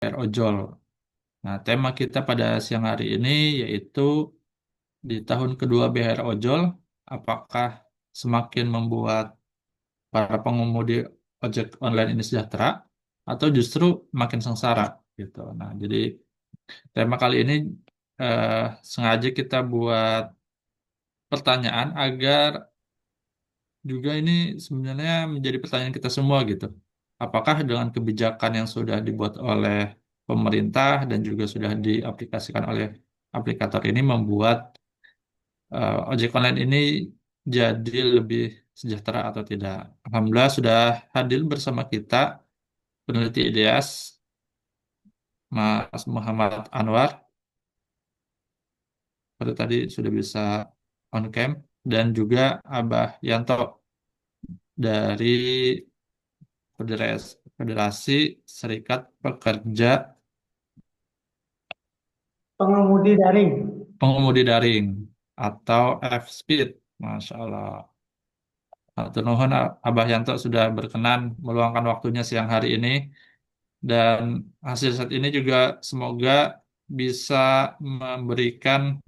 BHR Ojol. Nah, tema kita pada siang hari ini yaitu di tahun kedua BHR Ojol, apakah semakin membuat para pengemudi ojek online ini sejahtera atau justru makin sengsara gitu. Nah, jadi tema kali ini eh, sengaja kita buat pertanyaan agar juga ini sebenarnya menjadi pertanyaan kita semua gitu. Apakah dengan kebijakan yang sudah dibuat oleh pemerintah dan juga sudah diaplikasikan oleh aplikator ini membuat ojek online ini jadi lebih sejahtera atau tidak? Alhamdulillah sudah hadir bersama kita peneliti IDEAS Mas Muhammad Anwar, seperti tadi sudah bisa on cam, dan juga Abah Yanto dari Federasi Serikat Pekerja Pengemudi daring. Pengemudi Daring atau F-Speed. Masya Allah. Hatur nuhun, Abah Yanto sudah berkenan meluangkan waktunya siang hari ini, dan hasil saat ini juga semoga bisa memberikan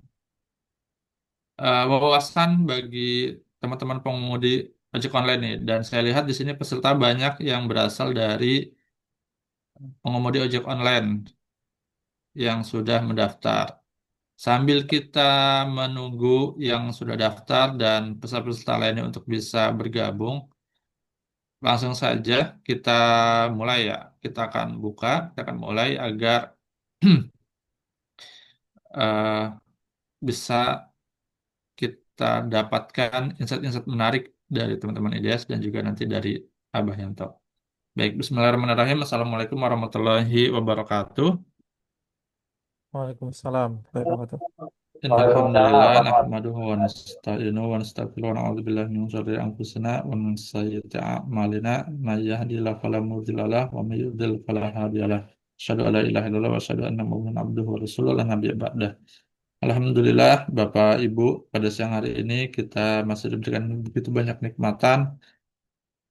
wawasan bagi teman-teman pengemudi ojek online nih. Dan saya lihat di sini peserta banyak yang berasal dari pengemudi ojek online yang sudah mendaftar. Sambil kita menunggu yang sudah daftar dan peserta-peserta lainnya untuk bisa bergabung, langsung saja kita mulai ya. Kita akan mulai agar eh, bisa kita dapatkan insight-insight menarik dari teman-teman IDS dan juga nanti dari Abah Yanto. Baik, Bismillahirrahmanirrahim. Assalamualaikum warahmatullahi wabarakatuh. Waalaikumsalam warahmatullahi wabarakatuh. Innal hamdalillah nahmaduhu wa nasta'inuhu wa nastaghfiruh wa na'udzu billahi min shururi anfusina wa min sayyiati a'malina may yahdihillahu fala mudilla lahu wa may yudlil fala hadiya lahu. Asyhadu an la ilaha illallah wa asyhadu anna Muhammadan abduhu wa rasuluhu la nabiyya ba'dah. Alhamdulillah Bapak Ibu, pada siang hari ini kita masih diberikan begitu banyak nikmatan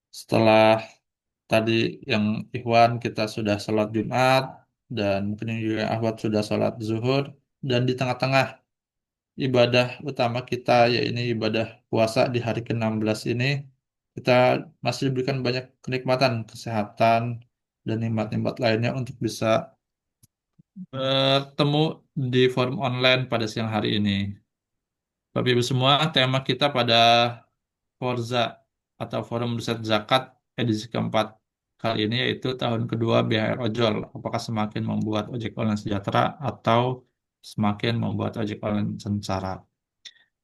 setelah tadi yang Ikhwan kita sudah sholat Jumat dan mungkin juga Ahwat sudah sholat zuhur, dan di tengah-tengah ibadah utama kita yaitu ibadah puasa di hari ke-16 ini kita masih diberikan banyak kenikmatan kesehatan dan nikmat-nikmat lainnya untuk bisa bertemu di forum online pada siang hari ini. Bapak Ibu semua, tema kita pada Forza atau Forum Riset Zakat edisi keempat kali ini yaitu tahun kedua BHR Ojol. Apakah semakin membuat ojek online sejahtera atau semakin membuat ojek online sengsara?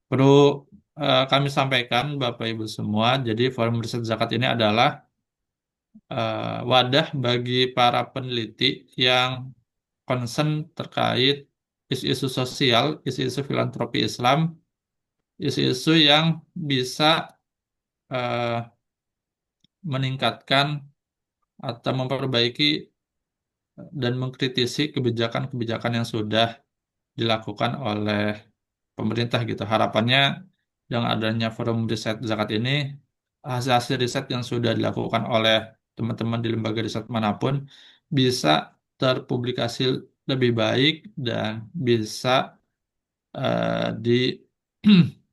Perlu kami sampaikan Bapak Ibu semua, jadi Forum Riset Zakat ini adalah wadah bagi para peneliti yang concern terkait isu-isu sosial, isu-isu filantropi Islam, isu-isu yang bisa eh, meningkatkan atau memperbaiki dan mengkritisi kebijakan-kebijakan yang sudah dilakukan oleh pemerintah gitu. Harapannya dengan adanya forum riset zakat ini, hasil-hasil riset yang sudah dilakukan oleh teman-teman di lembaga riset manapun bisa terpublikasi lebih baik dan bisa di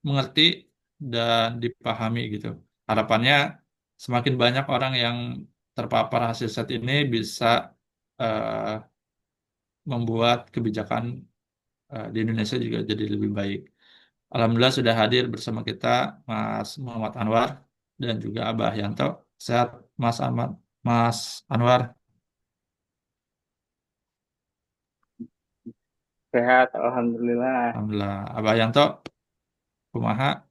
mengerti dan dipahami gitu. Harapannya semakin banyak orang yang terpapar hasil riset ini bisa eh, membuat kebijakan di Indonesia juga jadi lebih baik. Alhamdulillah sudah hadir bersama kita Mas Muhammad Anwar dan juga Abah Yanto. Sehat Mas Ahmad, Mas Anwar. Sehat, alhamdulillah. Alhamdulillah. Abah Yanto, kumaha?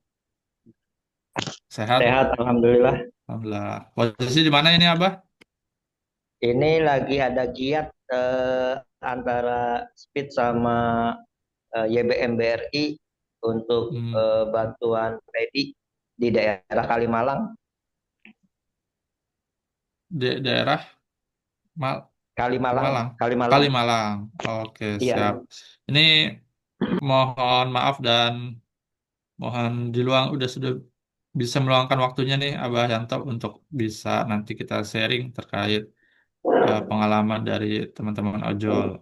Sehat? Sehat, alhamdulillah. Alhamdulillah. Posisi di mana ini Abah? Ini lagi ada giat antara Speed sama YBM BRI untuk Hmm, bantuan kredit di daerah Kalimalang. daerah Mal Kalimalang, Malang. Kalimalang. Kalimalang. Oke, siap. Iya, Ini mohon maaf dan mohon diluang udah sudah bisa meluangkan waktunya nih Abah Yanto untuk bisa nanti kita sharing terkait pengalaman dari teman-teman ojol.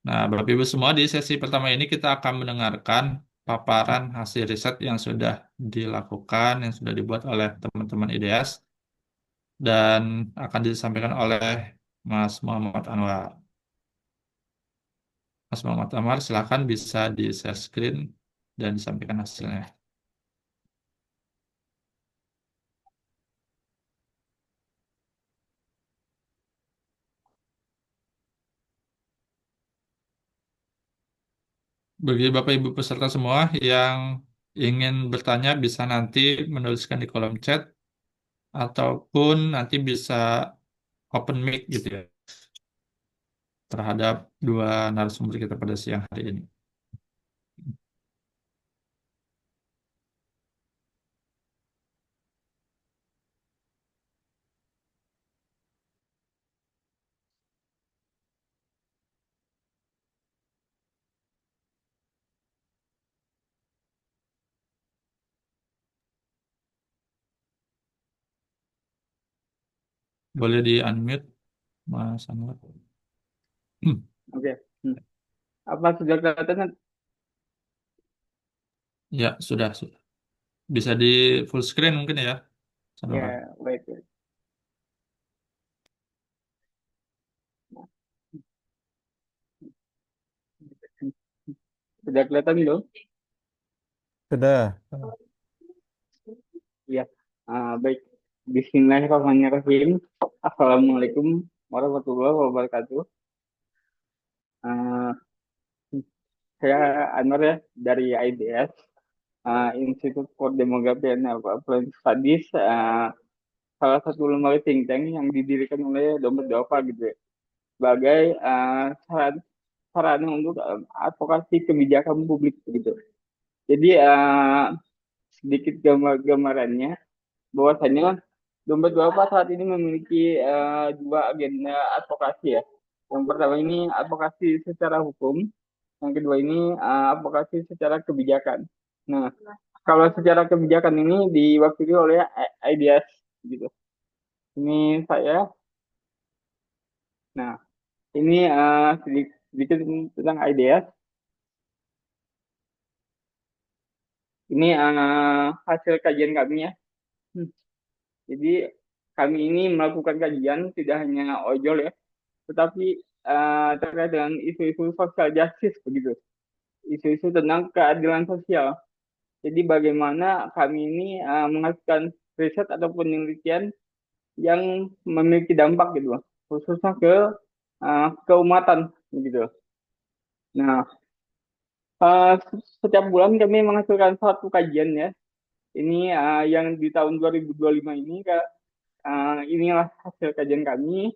Nah, Bapak Ibu semua, di sesi pertama ini kita akan mendengarkan paparan hasil riset yang sudah dilakukan, yang sudah dibuat oleh teman-teman IDS, dan akan disampaikan oleh Mas Muhammad Anwar. Mas Muhammad Anwar, silakan bisa di-share screen dan disampaikan hasilnya. Bagi Bapak Ibu peserta semua yang ingin bertanya bisa nanti menuliskan di kolom chat ataupun nanti bisa open mic gitu ya terhadap dua narasumber kita pada siang hari ini. Boleh di-unmute, Mas Anwar. Oke. Apa sudah kelihatan? Ya, sudah. Bisa di full screen mungkin ya, Mas Ya, Anwar. baik. Sudah kelihatan belum? Sudah. Ya. Baik. Bismillahirrahmanirrahim. Assalamualaikum warahmatullahi wabarakatuh. Ah, saya Anwar ya dari IDS, Institute for Demography and Urban Studies, salah satu lembaga think tank yang didirikan oleh Dompet Dova gitu ya, sebagai sarana untuk advokasi kebijakan publik gitu. Jadi sedikit gambarannya bahwasanya Dompet Duafa saat ini memiliki dua agenda advokasi ya. Yang pertama ini advokasi secara hukum, yang kedua ini advokasi secara kebijakan. Nah, kalau secara kebijakan ini diwakili oleh IDEAS gitu. Ini saya. Nah, ini sedikit tentang IDEAS. Ini hasil kajian kami ya. Jadi kami ini melakukan kajian tidak hanya ojol ya, tetapi terkait dengan isu-isu social justice begitu, isu-isu tentang keadilan sosial. Jadi bagaimana kami ini menghasilkan riset atau penelitian yang memiliki dampak gitu, khususnya ke keumatan begitu. Nah, setiap bulan kami menghasilkan satu kajian ya. Ini yang di tahun 2025 ini inilah hasil kajian kami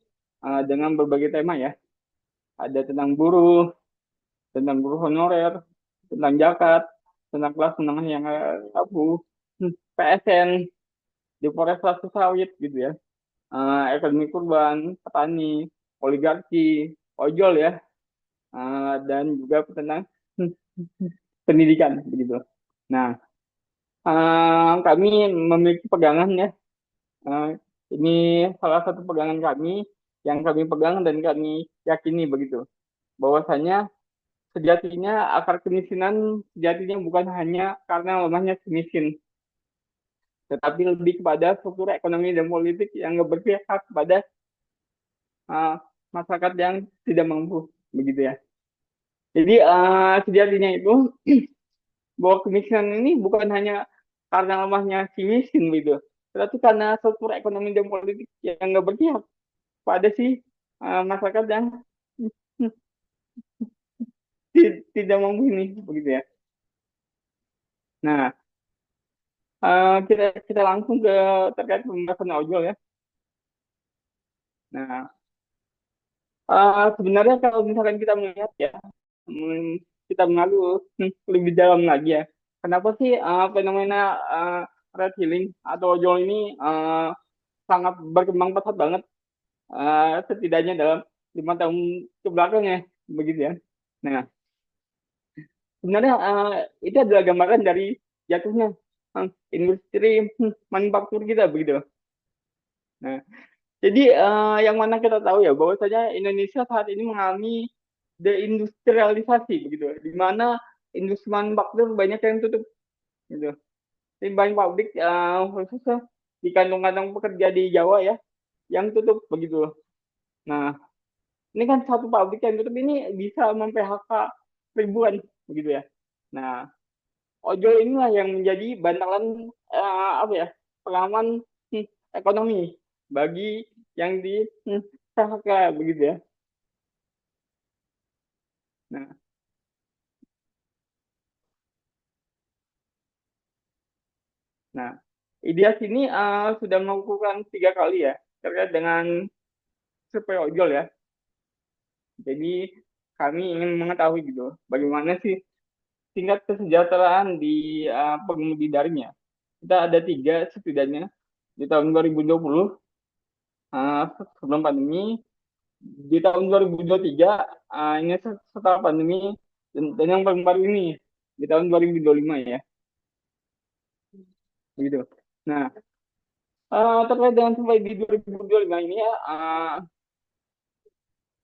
dengan berbagai tema ya. Ada tentang buruh honorer, tentang zakat, tentang kelas menengah yang rapuh, PSN, deforestasi sawit gitu ya, ekonomi kurban, petani, oligarki, ojol ya, dan juga tentang pendidikan begitu. Nah, kami memiliki pegangan ya. Ini salah satu pegangan kami yang kami pegang dan kami yakini begitu. Bahwasanya sejatinya akar kemiskinan sejatinya bukan hanya karena lemahnya si miskin, tetapi lebih kepada struktur ekonomi dan politik yang berpihak kepada masyarakat yang tidak mampu, begitu ya. Jadi sejatinya itu bahwa kemiskinan ini bukan hanya karena lemahnya si miskin, begitu, tetapi karena struktur ekonomi dan politik yang nggak berpihak pada si masyarakat yang tidak mampu ini, begitu ya. Nah, kita langsung ke terkait pembahasan ojol ya. Nah, sebenarnya kalau misalkan kita melihat ya, kita mengalu lebih dalam lagi ya. Kenapa sih fenomena red healing atau ojol ini sangat berkembang pesat banget, setidaknya dalam 5 tahun ke belakang ya, begitu ya. Nah, sebenarnya itu adalah gambaran dari jatuhnya industri manufaktur kita begitu. Nah, Jadi yang mana kita tahu ya bahwasanya Indonesia saat ini mengalami deindustrialisasi begitu, di mana industri manufaktur banyak yang tutup gitu. Jadi banyak pabrik khususnya di kantong-kantong pekerja di Jawa ya yang tutup begitu. Nah, ini kan satu pabrik yang tutup ini bisa mem-PHK ribuan begitu ya. Nah, ojol inilah yang menjadi bantalan apa ya pengaman ekonomi bagi yang di PHK begitu ya. Nah, nah, IDIAS ini sudah melakukan 3 kali ya terkait dengan survei ojol ya. Jadi kami ingin mengetahui gitu, bagaimana sih tingkat kesejahteraan di pengemudi daring ya. Kita ada 3 setidaknya di tahun 2020 sebelum pandemi, di tahun 2023 ini setelah pandemi, dan yang paling baru ini di tahun 2025 ya, gitu. Nah, terkait dengan survei di 2025 ini ya,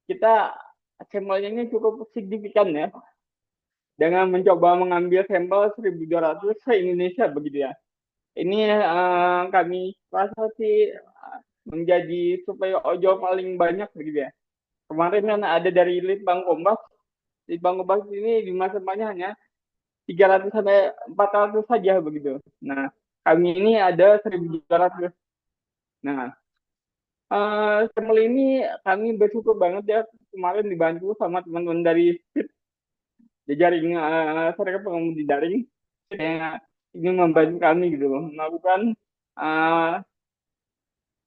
kita sampelnya ini cukup signifikan ya, dengan mencoba mengambil sampel 1.200 se-Indonesia begitu ya. Ini kami rasa sih menjadi survei ojol paling banyak begitu ya. Kemarin kan ada dari Litbang Kompas. Litbang Kompas ini di masa depannya hanya 300 sampai 400 saja begitu. Nah, kami ini ada 1.200. Nah, sampel ini kami bersyukur banget ya kemarin dibantu sama teman-teman dari jejaring serikat pengemudi daring yang ingin membantu kami gitu loh melakukan uh,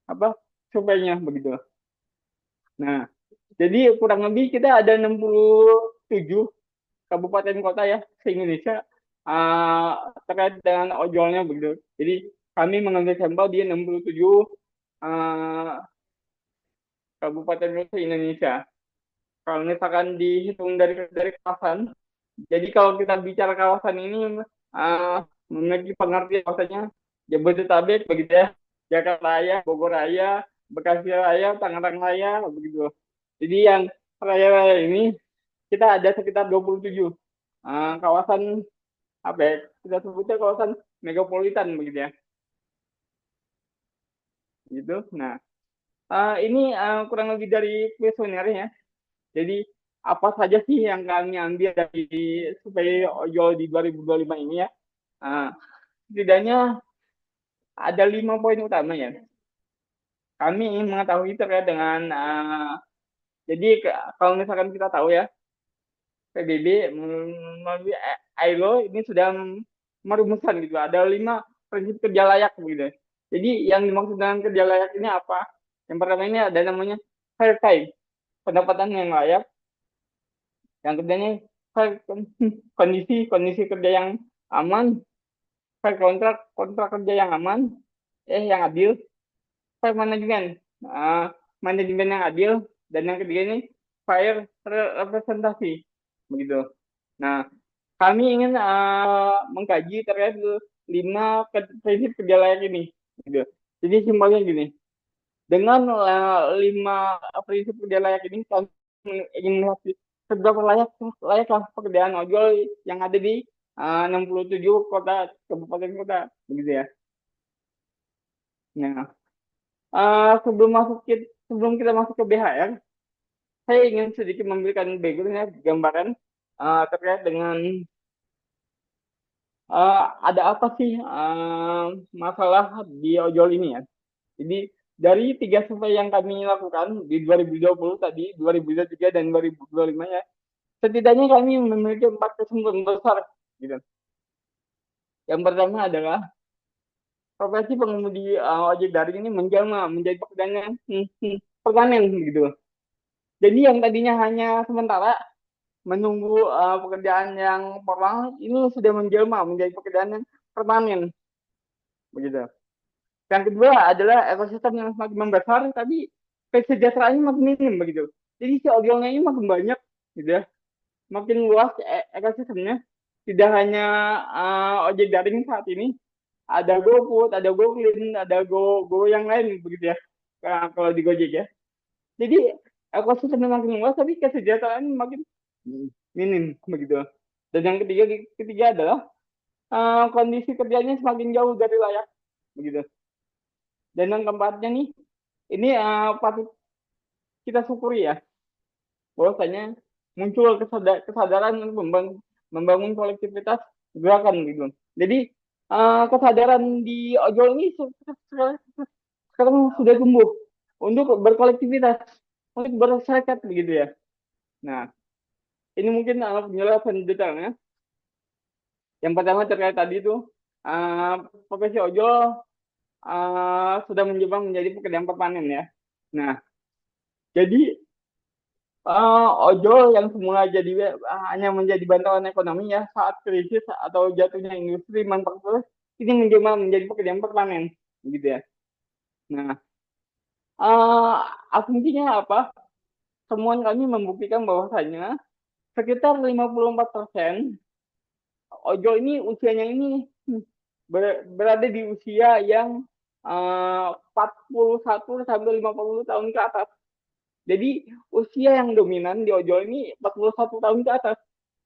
apa surveinya begitu. Nah, jadi kurang lebih kita ada 67 kabupaten kota ya se-Indonesia terkait dengan ojolnya begitu. Jadi kami mengambil sampel di 67 kabupaten kota se-Indonesia. Kalau misalkan dihitung dari kawasan, jadi kalau kita bicara kawasan ini memiliki pengertian bahwasanya Jabodetabek begitu ya, Jakarta Raya, Bogor Raya, Bekasi Raya, Tangerang Raya begitu. Jadi yang raya-raya ini kita ada sekitar 27 kawasan apa ya, kita sebutnya kawasan megapolitan begitu ya. Gitu. Nah, ini kurang lebih dari kuesionernya. Jadi apa saja sih yang kami ambil dari survei ojol di 2025 ini ya? Setidaknya ada 5 poin utama ya. Kami ingin mengetahui terkait dengan jadi kalau misalkan kita tahu ya PBB melalui ILO ini sudah merumuskan gitu. Ada 5 prinsip kerja layak begitu. Jadi yang dimaksud dengan kerja layak ini apa? Yang pertama ini ada namanya fair time, pendapatan yang layak. Yang keduanya kondisi kerja yang aman, fair kontrak kerja yang aman, yang adil, fair manajemen, manajemen yang adil, dan yang ketiga ini fair representasi, begitu. Nah, kami ingin mengkaji terkait 5 prinsip kerja layak ini, gitu. Jadi simpelnya gini, dengan 5 prinsip kerja layak ini, kami ingin melihat seberapa layaklah pekerjaan ojol yang ada di 67 kota kabupaten kota, begitu ya. Nah, sebelum kita masuk ke BHR, saya ingin sedikit memberikan background gambaran terkait dengan ada apa sih masalah di ojol ini ya. Jadi dari 3 survei yang kami lakukan di 2020 tadi, 2023 dan 2025 ya, setidaknya kami memiliki 4 kesimpulan besar gitu. Yang pertama adalah profesi pengemudi ojek daring ini menjelma menjadi pekerjaan yang permanen gitu. Jadi yang tadinya hanya sementara menunggu pekerjaan yang formal ini sudah menjelma menjadi pekerjaan yang permanen begitu. Yang kedua adalah ekosistem yang semakin membesar tapi kesejahteraannya makin minim begitu. Jadi si ojolnya ini makin banyak gitu ya. Makin luas ekosistemnya. Tidak hanya ojek daring saat ini, ada GoFood, ada GoClean, ada Go yang lain begitu ya. kalau di Gojek ya. Jadi ekosistemnya makin luas tapi kesejahteraan makin minim begitu. Dan yang ketiga adalah kondisi kerjanya semakin jauh dari layak begitu. Dan yang keempatnya nih, ini patut kita syukuri ya, bahwasanya muncul kesadaran untuk membangun kolektivitas gerakan gitu. Jadi kesadaran di ojol ini sekarang sudah tumbuh untuk berkolektivitas, untuk berserikat begitu ya. Nah, ini mungkin penjelasan detailnya. Yang pertama terkait tadi itu profesi ojol sudah menjebak menjadi pekerjaan permanen ya. Nah, jadi ojol yang semula jadi hanya menjadi bantalan ekonomi ya saat krisis atau jatuhnya industri manufaktur ini menjelma menjadi pekerjaan permanen gitu ya. Nah, asumsinya apa? Temuan kami membuktikan bahwasanya sekitar 54% ojol ini usianya ini berada di usia yang 41 sampai 50 tahun ke atas. Jadi usia yang dominan di ojol ini 41 tahun ke atas.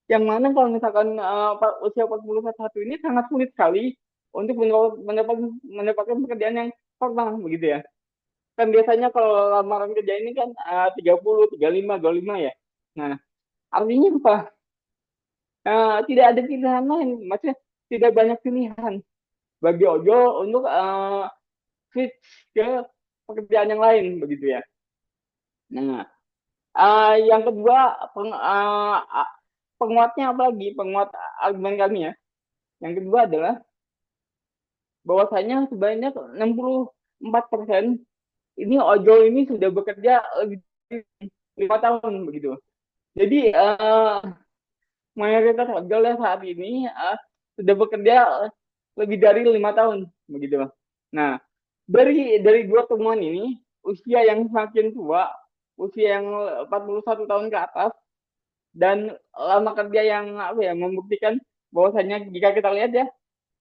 Yang mana kalau misalkan usia 41 ini sangat sulit sekali untuk mendapatkan pekerjaan yang formal begitu ya. Kan biasanya kalau lamaran kerja ini kan 30, 35, 25 ya. Nah, artinya apa? Tidak ada pilihan lain, maksudnya tidak banyak pilihan bagi ojol untuk switch ke pekerjaan yang lain begitu ya. Nah, yang kedua penguatnya apa lagi? Penguat argumen kami ya. Yang kedua adalah bahwasanya sebanyak 64% ini ojol ini sudah bekerja lebih dari 5 tahun begitu. Jadi mayoritas ojol saat ini sudah bekerja lebih dari 5 tahun begitu. Nah, dari dua temuan ini, usia yang semakin tua, usia yang 41 tahun ke atas, dan lama kerja yang membuktikan bahwasanya jika kita lihat ya,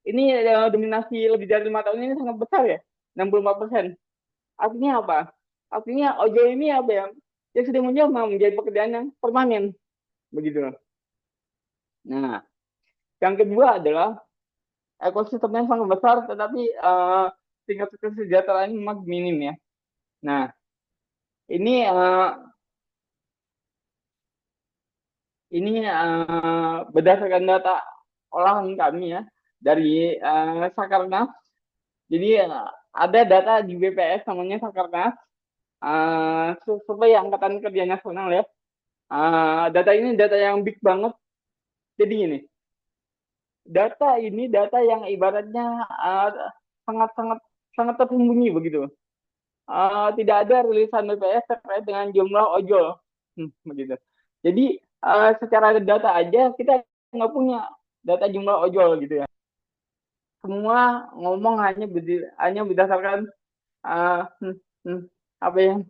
ini dominasi lebih dari 5 tahun ini sangat besar ya, 64%. Artinya apa? Artinya ojol ini ya sudah menjadi pekerjaan yang permanen begitu. Nah, yang kedua adalah ekosistemnya sangat besar, tetapi tingkat kesejahteraan memang minim ya. Nah, ini berdasarkan data olahan kami ya dari Sakarnas. Jadi ada data di BPS namanya Sakarnas, survei Angkatan Kerja Nasional ya. Data ini data yang big banget. Jadi ini data yang ibaratnya sangat tersembunyi begitu. Tidak ada rilisan BPS terkait dengan jumlah ojol begitu. Jadi secara data aja kita nggak punya data jumlah ojol gitu ya. Semua ngomong hanya berdasarkan apa ya?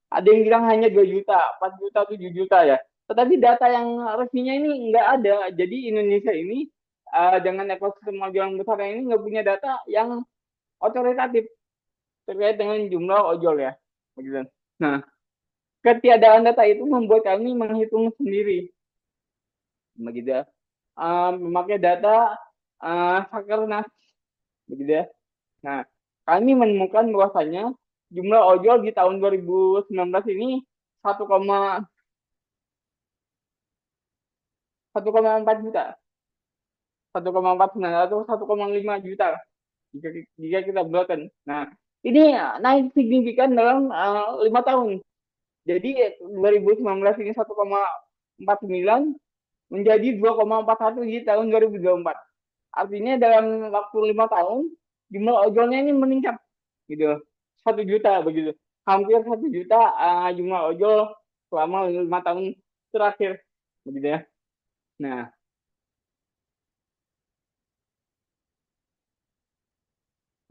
Ada yang bilang hanya 2 juta, 4 juta, 7 juta ya. Tetapi data yang resminya ini nggak ada. Jadi Indonesia ini dengan ekosistem ojol yang besar ini nggak punya data yang otoritatif terkait dengan jumlah ojol ya. Begitu. Nah, ketiadaan data itu membuat kami menghitung sendiri. Begitu ya. Memakai data Sakernas. Begitu ya. Nah, kami menemukan bahwasanya jumlah ojol di tahun 2019 ini 1,4 juta. 1,49 atau 1,5 juta jika kita bulatkan. Nah, ini naik signifikan dalam 5 tahun. Jadi 2019 ini 1,49 menjadi 2,41 di tahun 2024. Artinya dalam waktu 5 tahun jumlah ojolnya ini meningkat gitu. 1 juta begitu. Hampir 1 juta jumlah ojol selama 5 tahun terakhir begitu ya. Nah,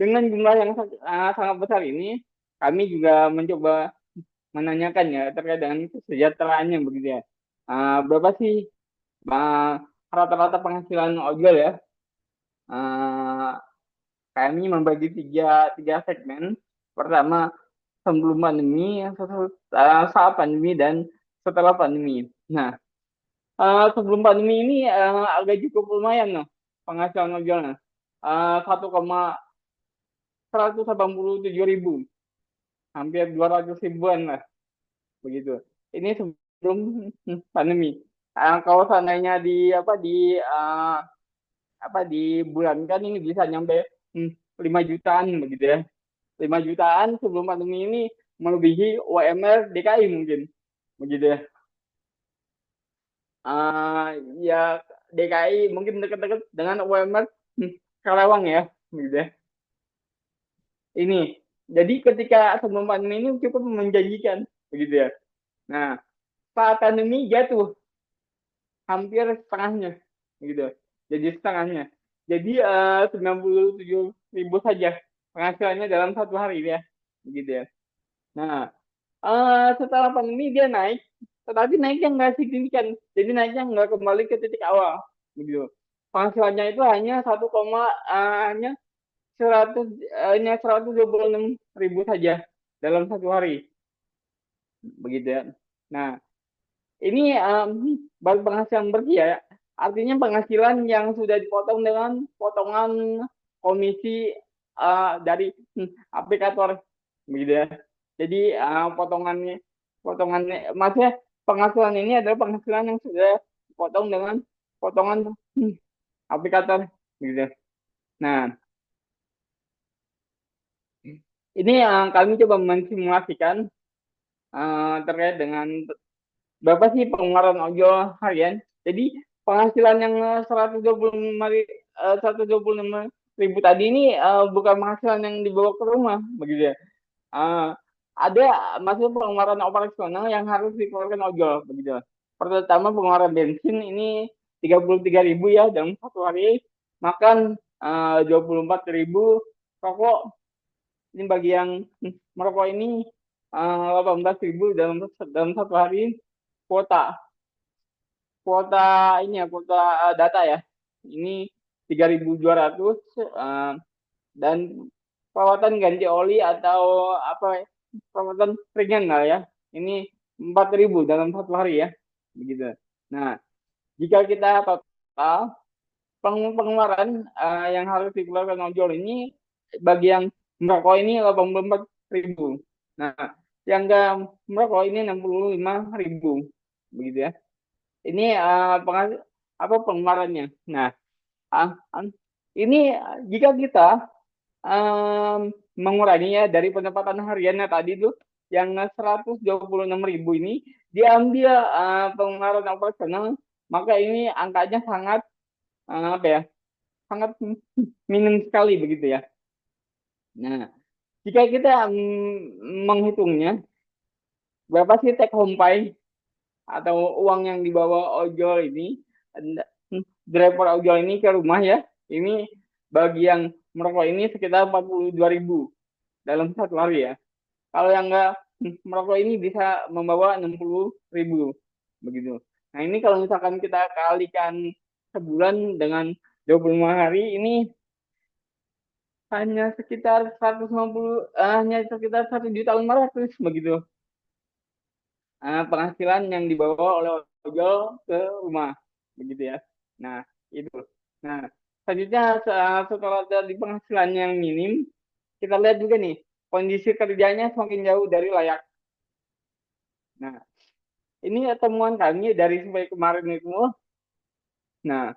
dengan jumlah yang sangat besar ini, kami juga mencoba menanyakan ya terkait dengan kesejahteraannya begitu ya. Berapa sih rata-rata penghasilan ojol ya? Kami membagi tiga segmen. Pertama, sebelum pandemi, saat pandemi, dan setelah pandemi. Nah, sebelum pandemi ini agak cukup lumayan loh penghasilan ojolnya. 1,187 ribu, hampir 200 ribuan lah begitu. Ini sebelum pandemi. Kalau seandainya dibulankan ini bisa nyampe 5 jutaan begitu ya. 5 jutaan sebelum pandemi ini melebihi UMR DKI mungkin begitu ya. Ya DKI mungkin dekat-dekat dengan UMR Karawang ya begitu ya. Ini jadi ketika sebelum pandemi ini cukup menjanjikan begitu ya. Nah, saat pandemi jatuh hampir setengahnya gitu. Jadi setengahnya. Jadi 97 ribu saja penghasilannya dalam satu hari ya. Begitu ya. Nah, setelah pandemi dia naik, tetapi naiknya nggak signifikan. Jadi naiknya nggak kembali ke titik awal. Begitu. Penghasilannya itu hanya 126 ribu saja dalam satu hari. Begitu ya. Nah, ini baru penghasilan bersih ya. Artinya penghasilan yang sudah dipotong dengan potongan komisi dari aplikator, begitu ya. Jadi potongannya, maksudnya penghasilan ini adalah penghasilan yang sudah dipotong dengan potongan aplikator, begitu. Nah, ini kami coba mensimulasikan terkait dengan berapa sih pengeluaran ojol harian. Jadi penghasilan yang 125 ribu tadi ini bukan penghasilan yang dibawa ke rumah begitu ya. Ada masih pengeluaran operasional yang harus dikeluarkan ojol begitu. Pertama pengeluaran bensin ini 33 ribu ya dalam satu hari, makan 24 ribu, rokok ini bagi yang merokok ini 18 ribu dalam satu hari, kuota ini ya, kuota data ya. Ini 3.200 dan perawatan ganti oli atau perawatan ringan lah ya. Ini 4.000 dalam satu hari ya. Begitu. Nah, jika kita total pengeluaran yang harus dikeluarkan ojol ini bagi yang merokok ini 84.000. Nah, yang enggak merokok ini 65.000 begitu ya. Ini pengeluarannya. Nah, ini jika kita mengurangi ya dari pendapatan hariannya tadi tuh yang 126.000 ini diambil pengeluaran operasional, maka ini angkanya sangat sangat minim sekali begitu ya. Nah, jika kita menghitungnya berapa sih take home pay atau uang yang dibawa ojol ini, driver ojol ini ke rumah ya, ini bagi yang merokok ini sekitar 42.000 dalam satu hari ya. Kalau yang enggak merokok ini bisa membawa 60.000 begitu. Nah, ini kalau misalkan kita kalikan sebulan dengan 25 hari, ini hanya sekitar 1.500.000 begitu. Penghasilan yang dibawa oleh ojol ke rumah begitu ya. Nah, itu. Nah, selanjutnya setelah tadi penghasilan yang minim, kita lihat juga nih kondisi kerjanya semakin jauh dari layak. Nah, ini temuan kami dari survei kemarin itu. Nah,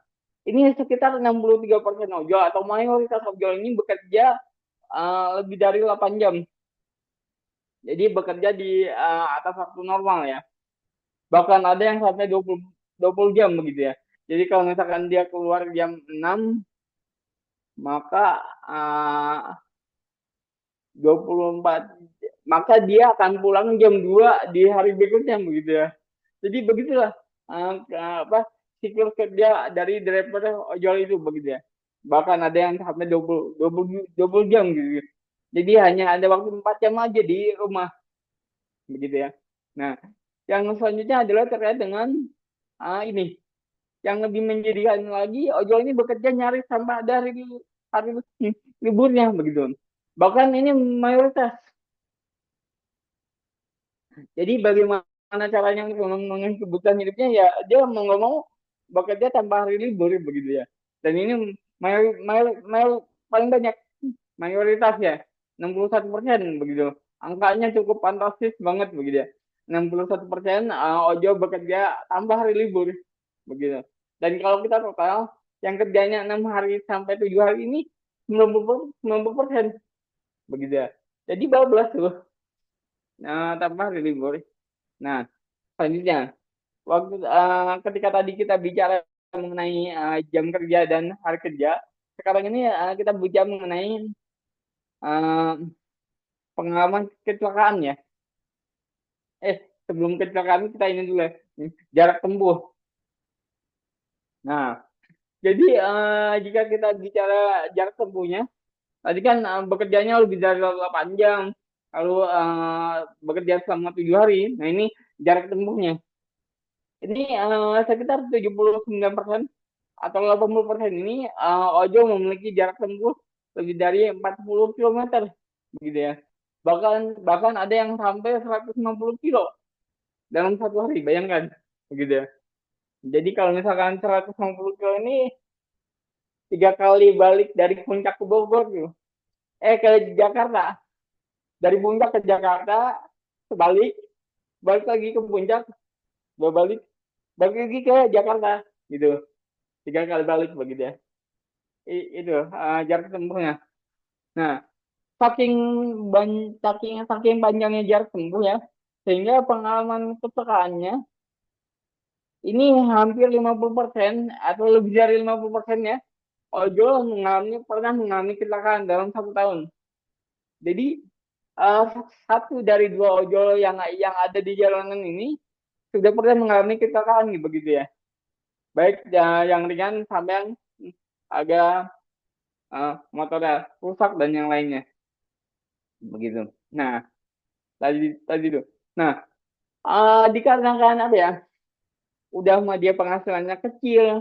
ini sekitar 63% ojol atau mayoritas ojol ini bekerja lebih dari 8 jam. Jadi bekerja di atas waktu normal ya. Bahkan ada yang sampai 20 jam begitu ya. Jadi kalau misalkan dia keluar jam 6, maka 24, maka dia akan pulang jam 2 di hari berikutnya begitu ya. Jadi begitulah siklus kerja dari driver ojol itu begitu ya. Bahkan ada yang sampai 20 jam gitu. Jadi hanya ada waktu 4 jam aja di rumah begitu ya. Nah, yang selanjutnya adalah terkait dengan ini. Yang lebih menjadikan lagi, ojol ini bekerja nyaris tanpa ada hari liburnya begitu. Bahkan ini mayoritas. Jadi bagaimana caranya memenuhi kebutuhan hidupnya ya dia mau nggak mau bekerja tanpa hari libur begitu ya. Dan ini paling banyak mayoritas ya 61% begitu. Angkanya cukup fantastis banget begitu ya. 61% ojo bekerja tanpa hari libur begitu. Dan kalau kita total yang kerjanya 6 hari sampai 7 hari ini 90% begitu ya. Jadi 12 tuh tanpa hari libur. Nah, selanjutnya, ketika tadi kita bicara mengenai jam kerja dan hari kerja, sekarang ini kita bicara mengenai uh, pengalaman kecelakaan ya. Sebelum kecelakaan kita ini dulu ya, jarak tempuh. Nah, jadi jika kita bicara jarak tempuhnya, tadi kan bekerjanya lebih dari 8 jam, lalu bekerja selama 7 hari. Nah, ini jarak tempuhnya. Ini sekitar 79% atau 80% ini Ojo memiliki jarak tempuh lebih dari 40 km begitu ya. Bahkan ada yang sampai 150 kilo dalam 1 hari, bayangkan begitu ya. Jadi kalau misalkan 150 kilo ini 3 kali balik dari puncak ke Bogor tuh. Ke Jakarta. Dari puncak ke Jakarta, sebalik, balik lagi ke puncak, balik lagi ke Jakarta gitu. 3 kali balik begitu ya. Itu jarak tempuhnya. Nah, saking saking panjangnya jarak tempuh ya, sehingga pengalaman kecelakaannya ini hampir 50% atau lebih dari 50% ya. Ojol pernah mengalami kecelakaan dalam 1 tahun. Jadi uh, satu dari 2 ojol yang ada di jalanan ini sudah pernah mengalami kecelakaan gitu begitu ya. Baik yang ringan sampai yang agak motornya rusak dan yang lainnya begitu. Nah, tadi tuh. Nah, dikarenakan apa ya? Udah mah dia penghasilannya kecil,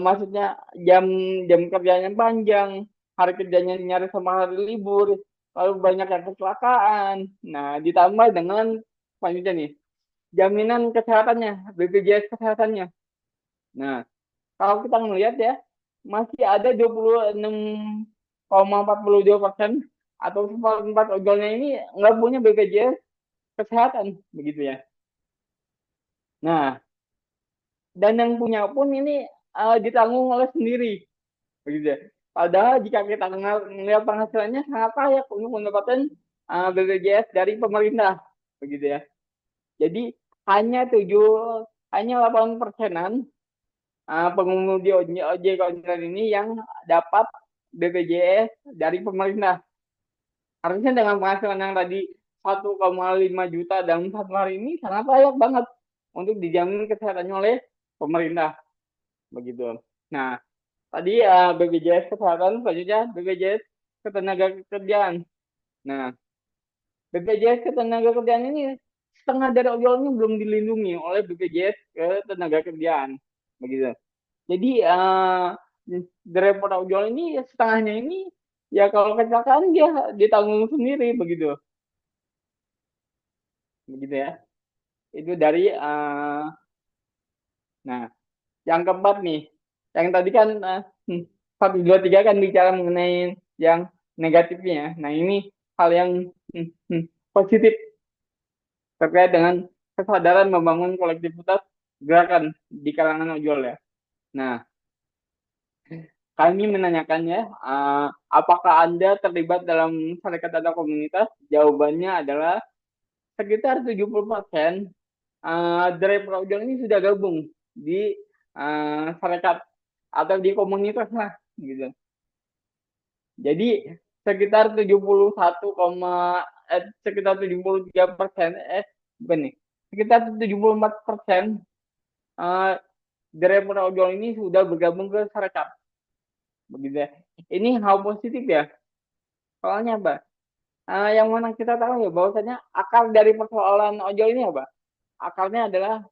maksudnya jam jam kerjanya panjang, hari kerjanya nyaris sama hari libur, lalu banyak yang kecelakaan. Nah, ditambah dengan selanjutnya nih, jaminan kesehatannya, BPJS kesehatannya. Nah, kalau kita melihat ya, masih ada 26,42% atau seperempat ojolnya ini nggak punya BPJS kesehatan, begitu ya. Nah, dan yang punya pun ini ditanggung oleh sendiri, begitu ya. Padahal jika kita melihat penghasilannya sangat layak untuk mendapatkan BPJS dari pemerintah, begitu ya. Jadi hanya 8%-an pengemudi ojek online ini yang dapat BPJS dari pemerintah. Harusnya dengan penghasilan yang tadi 1,5 juta dalam 1 hari ini sangat layak banget untuk dijamin kesehatannya oleh pemerintah, begitu. Nah, tadi BPJS kesehatan, selanjutnya BPJS ketenagakerjaan. Nah, BPJS ketenagakerjaan ini setengah dari ojolnya belum dilindungi oleh BPJS ketenagakerjaan, begitu. Jadi driver ojol ini setengahnya ini ya kalau kecelakaan dia ditanggung sendiri begitu, begitu ya. Itu dari nah yang keempat nih, yang tadi kan 1, 2, 3 kan bicara mengenai yang negatifnya. Nah ini hal yang positif terkait dengan kesadaran membangun kolektivitas gerakan di kalangan ojol ya. Nah, kami menanyakan ya, apakah Anda terlibat dalam serikat atau komunitas? Jawabannya adalah sekitar 70% driver ojol ini sudah gabung di serikat atau di komunitas lah, gitu. Jadi sekitar 73%, bukan nih, sekitar 74% driver ojol ini sudah bergabung ke serikat, begitu ya. Ini hal positif ya. Soalnya apa? Yang mana kita tahu ya bahwasanya akar dari persoalan ojol ini apa? Akarnya adalah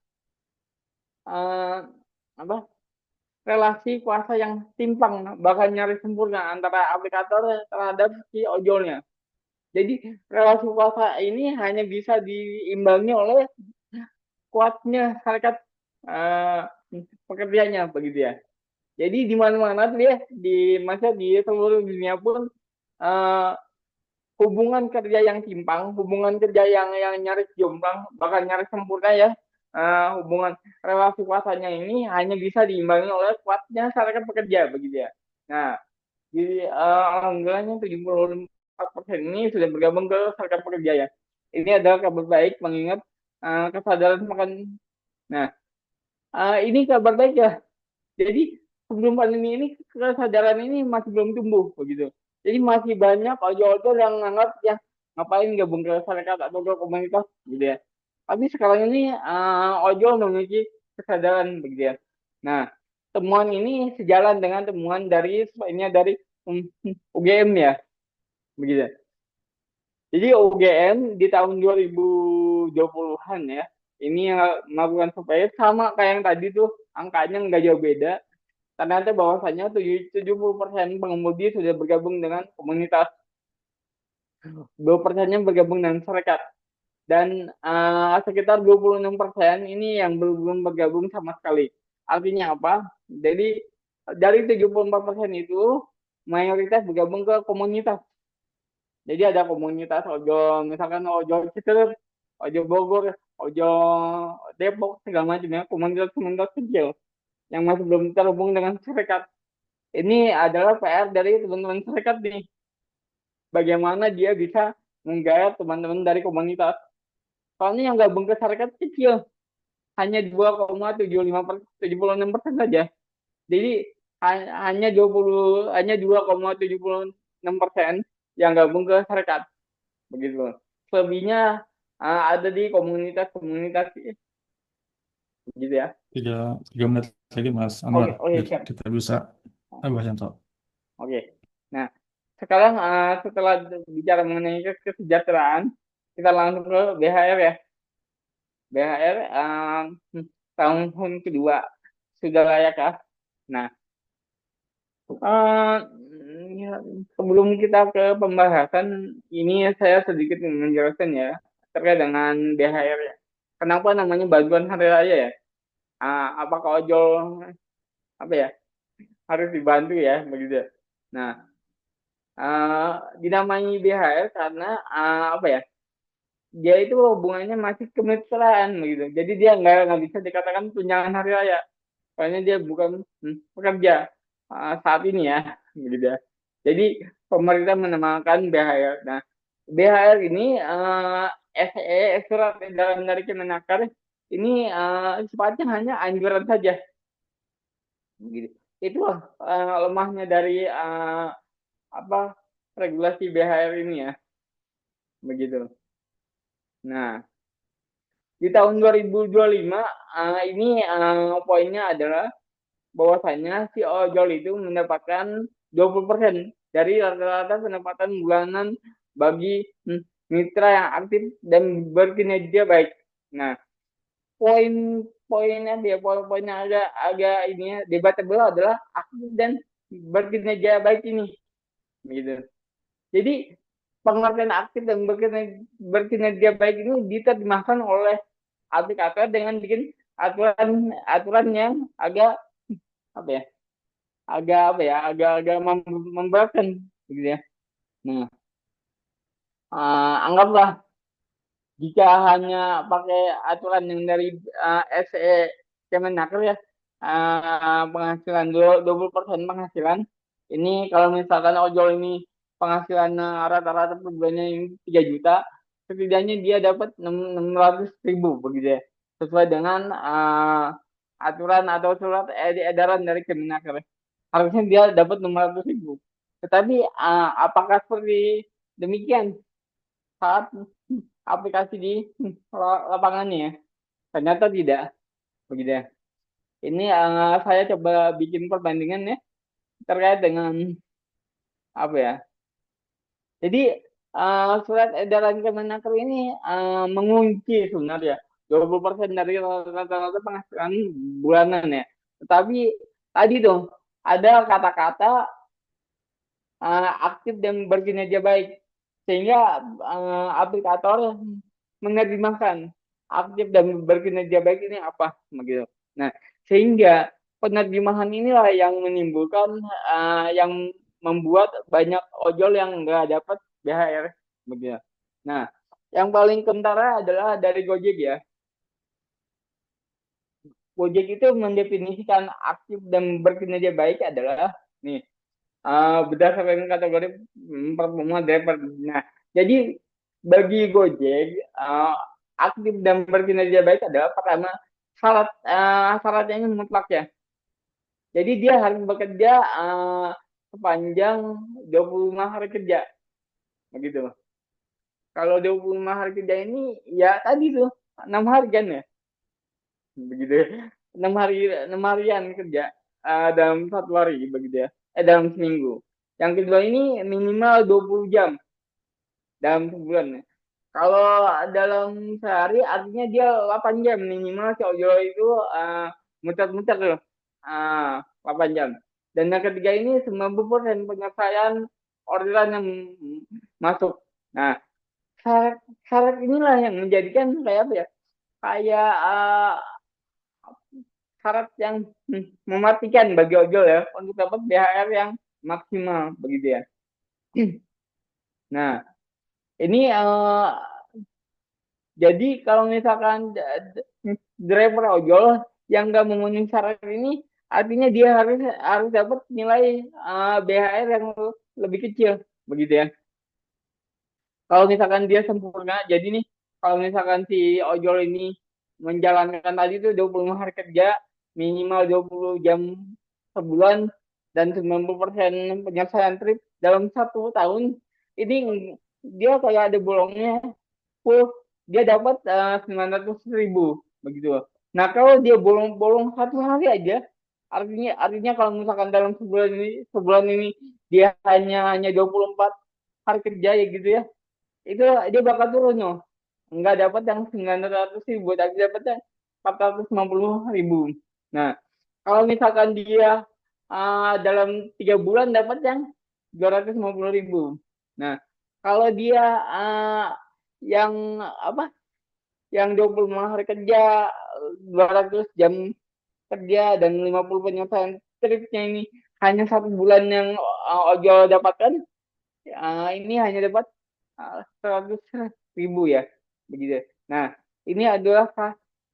apa? relasi kuasa yang timpang, bahkan nyaris sempurna antara aplikator terhadap si ojolnya. Jadi relasi kuasa ini hanya bisa diimbangi oleh kuatnya serikat eh, pekerjanya begitu ya. Jadi di mana-mana dia di masa di seluruh dunia pun eh, hubungan kerja yang timpang, hubungan kerja yang nyaris jomplang, bahkan nyaris sempurna ya, hubungan relasi kuasanya ini hanya bisa diimbangi oleh kuatnya serikat pekerja begitu ya. Nah, jadi alhamdulillahnya 74% ini sudah bergabung ke serikat pekerja ya. Ini adalah kabar baik mengingat kesadaran makan. Nah, ini kabar baik ya. Jadi sebelum pandemi ini kesadaran ini masih belum tumbuh begitu. Jadi masih banyak ojol-ojol yang nganggap ya ngapain gabung ke serikat atau ke komunitas gitu ya. Tapi sekarang ini ojol memiliki kesadaran begitu ya. Nah, temuan ini sejalan dengan temuan dari sebenarnya dari UGM ya begitu. Jadi UGM di tahun 2020-an ya ini melakukan survei sama kayak yang tadi tuh angkanya nggak jauh beda. Ternyata bahwasanya 70% pengemudi sudah bergabung dengan komunitas, 2%-nya bergabung dengan serikat, dan sekitar 26% ini yang belum bergabung sama sekali. Artinya apa? Jadi dari 74% itu mayoritas bergabung ke komunitas. Jadi ada komunitas ojol, misalkan ojol Cicerep, ojol Bogor, ojol Depok, segala macam ya, komunitas-komunitas kecil yang masih belum terhubung dengan serikat. Ini adalah PR dari teman-teman serikat nih. Bagaimana dia bisa menggayat teman-teman dari komunitas. Soalnya yang gabung ke serikat kecil, hanya 2,76% saja. Jadi hanya 2,76% yang gabung ke serikat. Begitu. Selebihnya ada di komunitas-komunitas gitu ya. 3 menit lagi Mas Anwar, Oke, biar siap. kita bisa tambah yang tahu. Oke. Nah, sekarang setelah bicara mengenai kesejahteraan, kita langsung ke BHR ya. BHR tahun kedua sudah layak ya. Nah, eh, ya, sebelum kita ke pembahasan ini saya sedikit menjelaskan ya terkait dengan BHR ya. Kenapa namanya bantuan hari raya ya? Apakah ojol apa ya harus dibantu ya begitu? Nah, dinamai BHR karena apa ya? Dia itu hubungannya masih kemitraan gitu. Jadi dia nggak bisa dikatakan tunjangan hari raya. Soalnya dia bukan pekerja saat ini ya, gitu ya. Jadi pemerintah menamakan BHR. Nah, BHR ini SE surat edaran dari Kemenaker ini sifatnya hanya anjuran saja. Gitu. Itulah lemahnya dari apa regulasi BHR ini ya, begitu. Nah, di tahun 2025 ini poinnya adalah bahwasanya si ojol itu mendapatkan 20% dari rata-rata pendapatan bulanan bagi mitra yang aktif dan berkinerja baik. Nah, poin-poinnya dia poin-poinnya agak ini ya, debatable adalah aktif dan berkinerja baik ini, gitu. Jadi pengertian aktif dan berkinerja baik ini diterjemahkan oleh aplikator dengan bikin aturan yang agak apa ya agak memberatkan gitu ya. Nah, anggaplah jika hanya pakai aturan yang dari SE Kemenaker ya, penghasilan 20% penghasilan ini kalau misalkan ojol ini penghasilan rata-rata per bulannya ini 3 juta, setidaknya dia dapat 600.000 begitu ya, sesuai dengan aturan atau surat edaran dari Kemenaker. Harusnya dia dapat 600.000. Tetapi apakah seperti demikian saat aplikasi di lapangannya ya? Ternyata tidak, begitu ya. Ini saya coba bikin perbandingan ya terkait dengan apa ya. Jadi surat edaran Kemenaker ini mengunci sebenarnya 20% dari rata-rata penghasilan bulanan ya. Tetapi tadi tuh ada kata-kata aktif dan berkinerja baik, sehingga aplikator menerjemahkan aktif dan berkinerja baik ini apa begitu. Nah, sehingga penerjemahan inilah yang menimbulkan yang membuat banyak ojol yang nggak dapat BHR begitu. Nah, yang paling kentara adalah dari Gojek ya. Gojek itu mendefinisikan aktif dan berkinerja baik adalah nih berdasarkan kategori performa driver. Nah, jadi bagi Gojek aktif dan berkinerja baik adalah pertama syaratnya ini mutlak ya. Jadi dia harus bekerja sepanjang 25 hari kerja, begitu. Kalau 25 hari kerja ini ya tadi tuh 6 hari kan ya, begitu ya. 6 harian kerja dalam 1 hari begitu ya, dalam seminggu. Yang kedua ini minimal 20 jam dalam sebulan ya. Kalau dalam sehari artinya dia 8 jam minimal si ojol itu muter-muter loh, 8 jam. Dan yang ketiga ini 90% penyelesaian orderan yang masuk. Nah, syarat inilah yang menjadikan kayak apa ya, kayak syarat yang mematikan bagi ojol ya untuk dapat BHR yang maksimal begitu ya. Nah, ini jadi kalau misalkan driver ojol yang nggak memenuhi syarat ini, artinya dia harus dapat nilai BHR yang lebih kecil begitu ya. Kalau misalkan dia sempurna, jadi nih kalau misalkan si ojol ini menjalankan tadi itu 25 hari kerja, minimal 20 jam sebulan, dan 90% penyelesaian trip dalam 1 tahun, ini dia kayak ada bolongnya full, dia dapat 900.000 begitu. Nah, kalau dia bolong-bolong 1 hari aja, artinya kalau misalkan dalam sebulan ini dia hanya 24 hari kerja ya gitu ya, itu dia bakal turun loh, nggak dapat yang 900.000, tapi dapat yang 450.000. Nah, kalau misalkan dia dalam 3 bulan dapat yang 250.000. Nah, kalau dia yang apa, yang 25 hari kerja, 200 jam kerja, dan 50 penyelesaian tripnya ini hanya 1 bulan yang ojol dapatkan, ini hanya dapat 100.000 ya begitu. Nah, ini adalah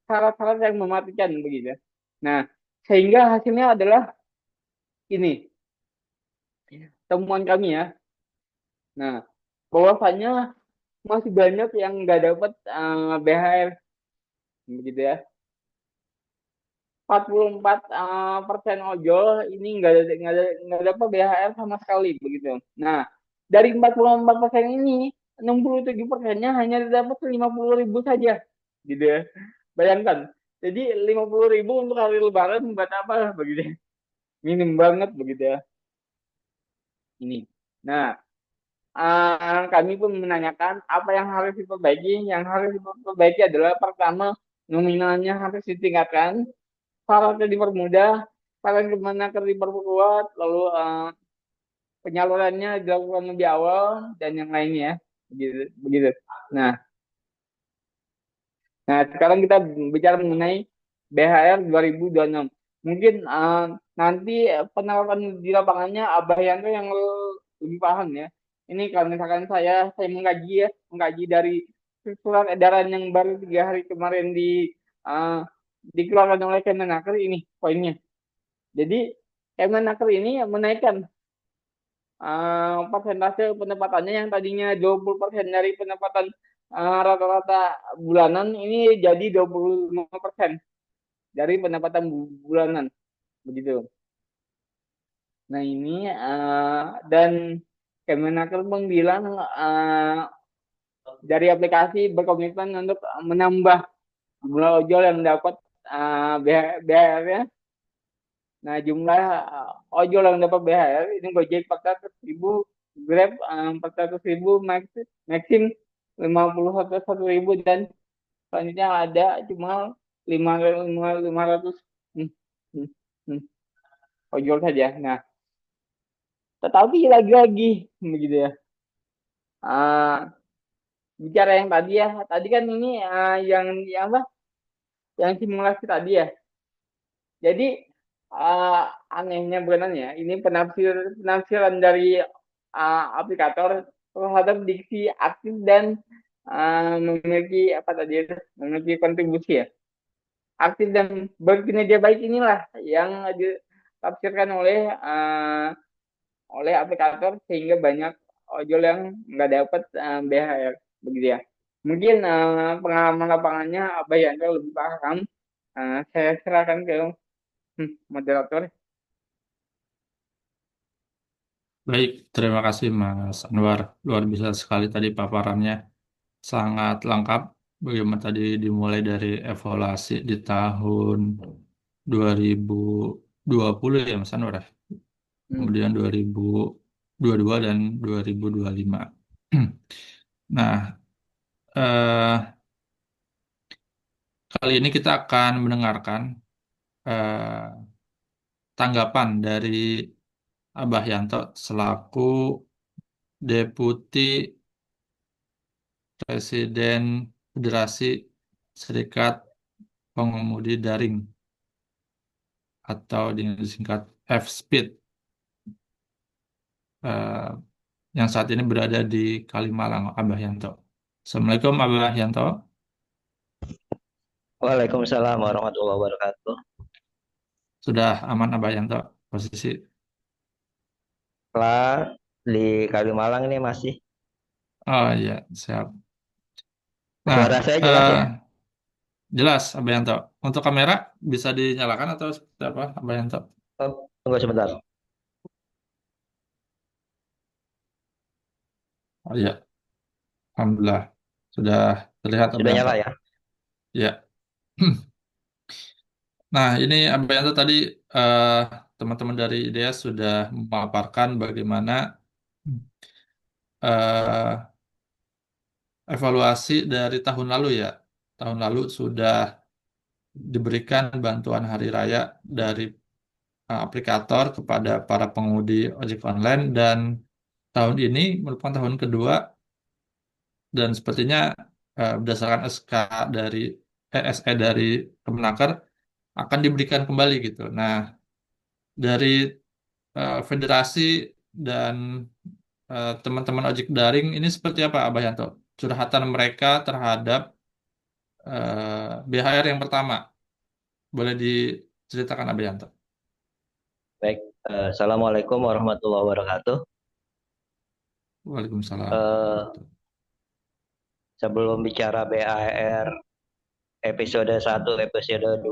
syarat-syarat yang mematikan begitu. Nah, sehingga hasilnya adalah ini temuan kami ya. Nah, bahwasannya masih banyak yang nggak dapat BHR begitu ya. 44% ojol ini nggak dapat BHR sama sekali begitu. Nah, dari 44% ini 67%-nya hanya dapat 50.000 saja gitu ya. Bayangkan, jadi 50.000 untuk hari Lebaran buat apa begitu? Minim banget begitu ya. Ini. Nah, kami pun menanyakan apa yang harus diperbaiki. Yang harus diperbaiki adalah pertama, nominalnya harus ditingkatkan, syaratnya dipermudah, saran Kemenaker diperkuat, lalu penyalurannya dilakukan lebih awal, dan yang lainnya begitu. Nah, sekarang kita bicara mengenai BHR 2026. Mungkin nanti penerapan di lapangannya Abah Yanto yang lebih paham ya. Ini kalau misalkan saya mengkaji dari surat edaran yang baru 3 hari kemarin dikeluarkan oleh Kemenaker, ini poinnya. Jadi Kemenaker ini menaikkan persentase penempatannya yang tadinya 20% dari penempatan rata-rata bulanan, ini jadi 25% dari pendapatan bulanan begitu. Nah, ini dan Kemenaker pun bilang dari aplikasi berkomitmen untuk menambah jumlah ojol yang dapat BHR-nya. Nah, jumlah ojol yang dapat BHR ini Gojek 400.000, Grab 400.000, Maxim 51.000, dan selanjutnya ada cuma 500. ojol saja. Nah, tetapi lagi-lagi begitu ya. Ah, bicara yang tadi kan ini yang apa? Yang simulasi tadi ya. Jadi anehnya sebenarnya ini penafsiran dari aplikator terhadap diksi aktif dan memiliki apa tadi itu, memiliki kontribusi ya. Aktif dan berkinerja baik inilah yang ditafsirkan oleh aplikator sehingga banyak ojol yang nggak dapat BHR begitu ya. Mungkin pengalaman lapangannya apa ya lebih paham. Saya serahkan ke moderator. Baik, terima kasih Mas Anwar. Luar biasa sekali tadi paparannya. Sangat lengkap. Bagaimana tadi dimulai dari evaluasi di tahun 2020 ya Mas Anwar, ya? Hmm. Kemudian 2022 dan 2025. Nah, eh, kali ini kita akan mendengarkan eh, tanggapan dari Abah Yanto selaku Deputi Presiden Federasi Serikat Pengemudi Daring atau disingkat F-Speed, eh, yang saat ini berada di Kalimalang, Abah Yanto. Assalamualaikum Abah Yanto. Waalaikumsalam warahmatullahi wabarakatuh. Sudah aman Abah Yanto posisi? Lah di Kalimalang ini masih. Oh iya, siap. Suara Nah, saya jelas ya? jelas Abah Yanto. Untuk kamera bisa dinyalakan atau seperti apa Abah Yanto? Oh, tunggu sebentar. Oh iya, Alhamdulillah. Sudah terlihat Abah Sudah Yanto. nyala ya? Ya. Nah, ini Abah Yanto tadi eh, teman-teman dari IDEAS sudah memaparkan bagaimana eh, evaluasi dari tahun lalu ya. Tahun lalu sudah diberikan bantuan hari raya dari aplikator kepada para pengemudi ojek online dan tahun ini merupakan tahun kedua dan sepertinya berdasarkan dari SE dari Kemenaker akan diberikan kembali gitu. Nah, dari federasi dan teman-teman ojek daring ini seperti apa Abah Yanto? Curhatan mereka terhadap BHR yang pertama. Boleh diceritakan Abah Yanto? Baik. Assalamualaikum warahmatullahi wabarakatuh. Waalaikumsalam. Eh, Sebelum bicara BAR episode 1, episode 2,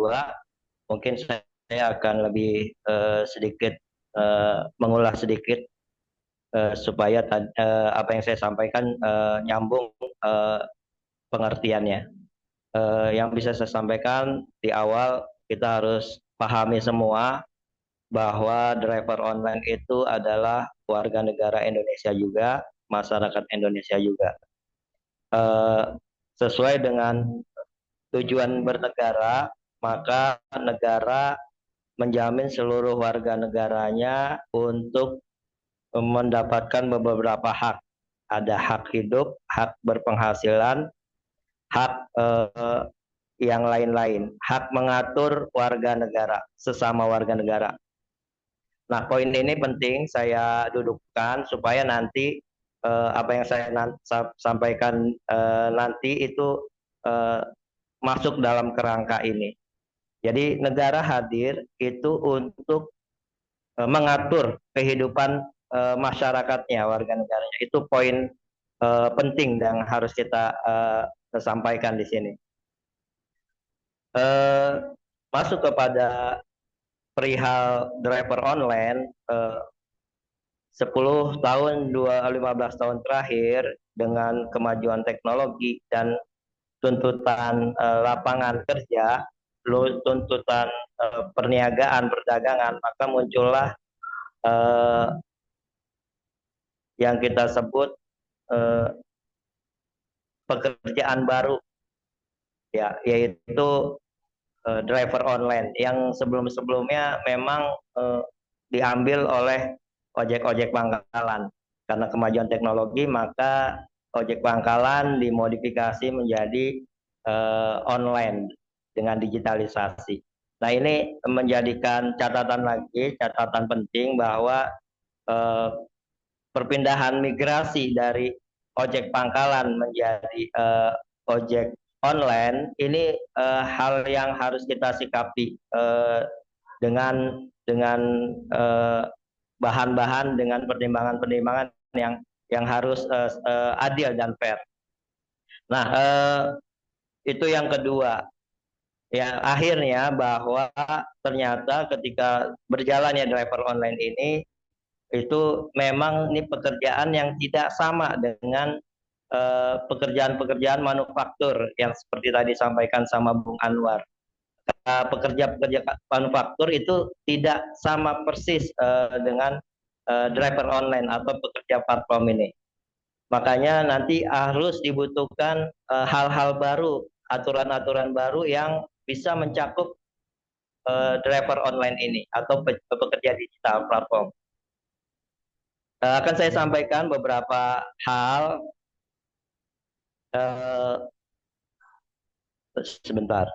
mungkin saya akan lebih sedikit mengulas sedikit supaya apa yang saya sampaikan nyambung pengertiannya. Yang bisa saya sampaikan di awal, kita harus pahami semua bahwa driver online itu adalah warga negara Indonesia juga, masyarakat Indonesia juga. Eh, Sesuai dengan tujuan bernegara, maka negara menjamin seluruh warga negaranya untuk mendapatkan beberapa hak. Ada hak hidup, hak berpenghasilan, hak yang lain-lain, hak mengatur warga negara, sesama warga negara. Nah, poin ini penting saya dudukkan supaya nanti apa yang saya sampaikan nanti itu eh, masuk dalam kerangka ini. Jadi negara hadir itu untuk mengatur kehidupan masyarakatnya, warga negaranya. Itu poin penting yang harus kita sampaikan di sini. Eh, Masuk kepada perihal driver online, 10 tahun, 15 tahun terakhir dengan kemajuan teknologi dan tuntutan lapangan kerja, tuntutan perniagaan, perdagangan, maka muncullah eh, yang kita sebut eh, pekerjaan baru, ya, yaitu driver online yang sebelum-sebelumnya memang diambil oleh ojek-ojek pangkalan. Karena kemajuan teknologi, maka ojek pangkalan dimodifikasi menjadi online dengan digitalisasi. Nah, ini menjadikan catatan penting bahwa perpindahan migrasi dari ojek pangkalan menjadi ojek online ini hal yang harus kita sikapi dengan bahan-bahan, dengan pertimbangan-pertimbangan yang harus adil dan fair. Nah, itu yang kedua. Ya, akhirnya bahwa ternyata ketika berjalannya driver online ini, itu memang ini pekerjaan yang tidak sama dengan pekerjaan-pekerjaan manufaktur yang seperti tadi disampaikan sama Bung Anwar. Pekerja-pekerja manufaktur itu tidak sama persis dengan driver online atau pekerja platform ini. Makanya nanti harus dibutuhkan hal-hal baru, aturan-aturan baru yang bisa mencakup driver online ini atau pekerja digital platform. Akan saya sampaikan beberapa hal. Sebentar.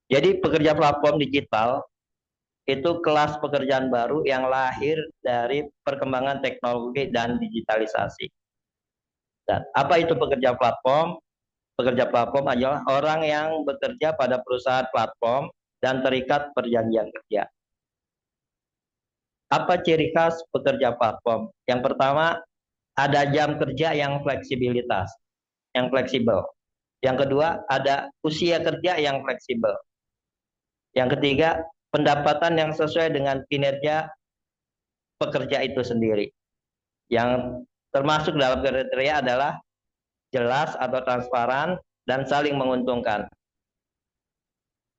Jadi pekerja platform digital itu kelas pekerjaan baru yang lahir dari perkembangan teknologi dan digitalisasi. Dan apa itu pekerja platform? Pekerja platform adalah orang yang bekerja pada perusahaan platform dan terikat perjanjian kerja. Apa ciri khas pekerja platform? Yang pertama, ada jam kerja yang fleksibel. Yang kedua, ada usia kerja yang fleksibel. Yang ketiga, pendapatan yang sesuai dengan kinerja pekerja itu sendiri. Yang termasuk dalam kriteria adalah jelas atau transparan dan saling menguntungkan.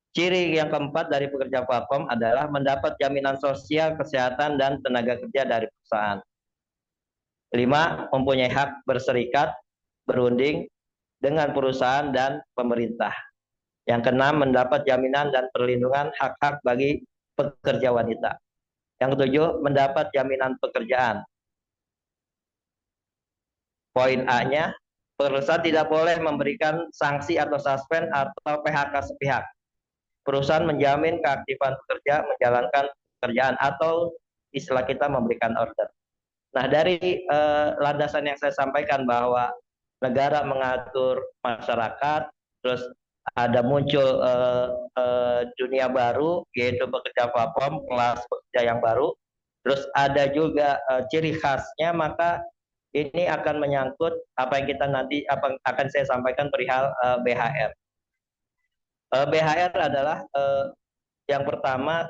Ciri yang keempat dari pekerja platform adalah mendapat jaminan sosial, kesehatan, dan tenaga kerja dari perusahaan. 5, mempunyai hak berserikat, berunding dengan perusahaan dan pemerintah. Yang keenam, mendapat jaminan dan perlindungan hak-hak bagi pekerja wanita. Yang ketujuh, mendapat jaminan pekerjaan. Poin A-nya, perusahaan tidak boleh memberikan sanksi atau suspend atau PHK sepihak. Perusahaan menjamin keaktifan pekerja menjalankan pekerjaan atau istilah kita memberikan order. Nah, dari landasan yang saya sampaikan bahwa negara mengatur masyarakat, terus ada muncul dunia baru, yaitu pekerja platform, kelas pekerja yang baru, terus ada juga ciri khasnya, maka ini akan menyangkut apa yang kita nanti akan saya sampaikan perihal BHR. BHR adalah yang pertama,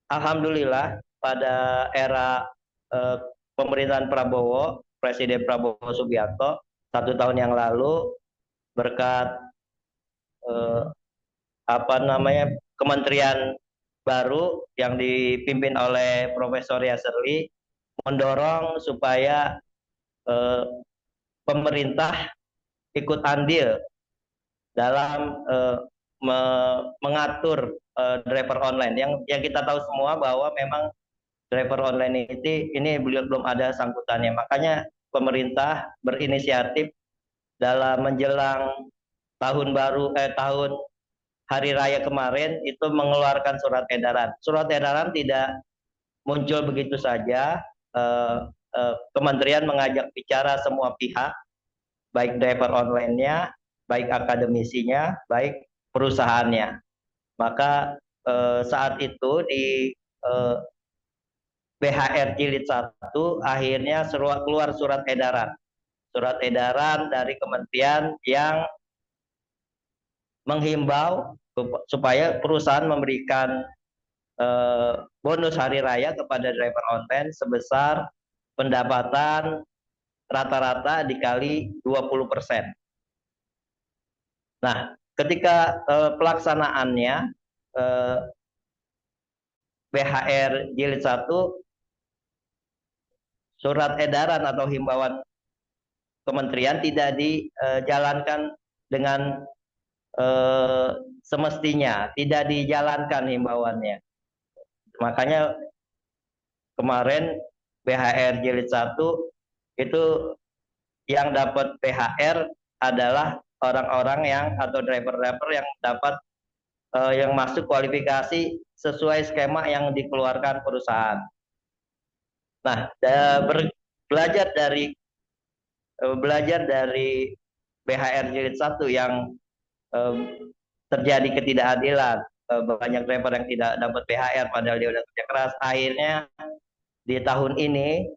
alhamdulillah pada era pemerintahan Prabowo, Presiden Prabowo Subianto 1 tahun yang lalu, berkat kementerian baru yang dipimpin oleh Profesor Yasserli, mendorong supaya pemerintah ikut andil dalam mengatur driver online. Yang kita tahu semua bahwa memang driver online ini belum ada sangkutannya. Makanya pemerintah berinisiatif dalam menjelang tahun hari raya kemarin itu mengeluarkan surat edaran. Surat edaran tidak muncul begitu saja. Kementerian mengajak bicara semua pihak, baik driver online-nya, baik akademisinya, baik perusahaannya. Maka saat itu di BHR Jilid 1 akhirnya keluar surat edaran. Surat edaran dari kementerian yang menghimbau supaya perusahaan memberikan bonus hari raya kepada driver online sebesar pendapatan rata-rata dikali 20%. Nah, ketika pelaksanaannya BHR Jilid 1, surat edaran atau himbauan kementerian tidak dijalankan dengan semestinya, tidak dijalankan himbauannya. Makanya kemarin BHR Jilid 1 itu yang dapat BHR adalah orang-orang yang atau driver-driver yang dapat yang masuk kualifikasi sesuai skema yang dikeluarkan perusahaan. Nah, belajar dari BHR Jilid 1 yang terjadi ketidakadilan, banyak driver yang tidak dapat BHR padahal dia udah kerja keras. Akhirnya di tahun ini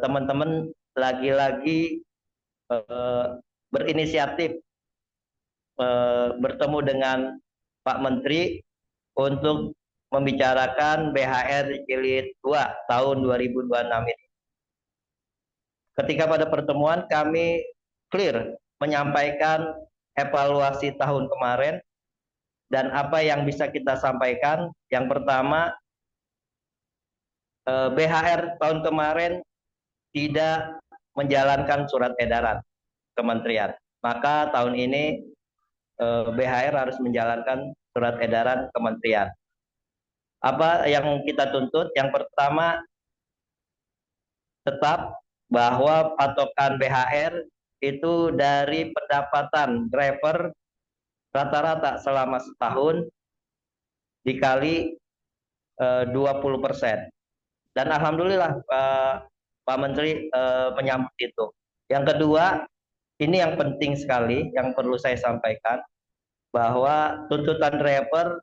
teman-teman lagi-lagi berinisiatif bertemu dengan Pak Menteri untuk membicarakan BHR Jilid 2 tahun 2026 ini. Ketika pada pertemuan kami clear menyampaikan evaluasi tahun kemarin dan apa yang bisa kita sampaikan. Yang pertama, BHR tahun kemarin tidak menjalankan surat edaran kementerian. Maka tahun ini BHR harus menjalankan surat edaran kementerian. Apa yang kita tuntut? Yang pertama, tetap bahwa patokan BHR itu dari pendapatan driver rata-rata selama setahun dikali 20%. Dan alhamdulillah Pak Menteri menyambut itu. Yang kedua, ini yang penting sekali yang perlu saya sampaikan, bahwa tuntutan driver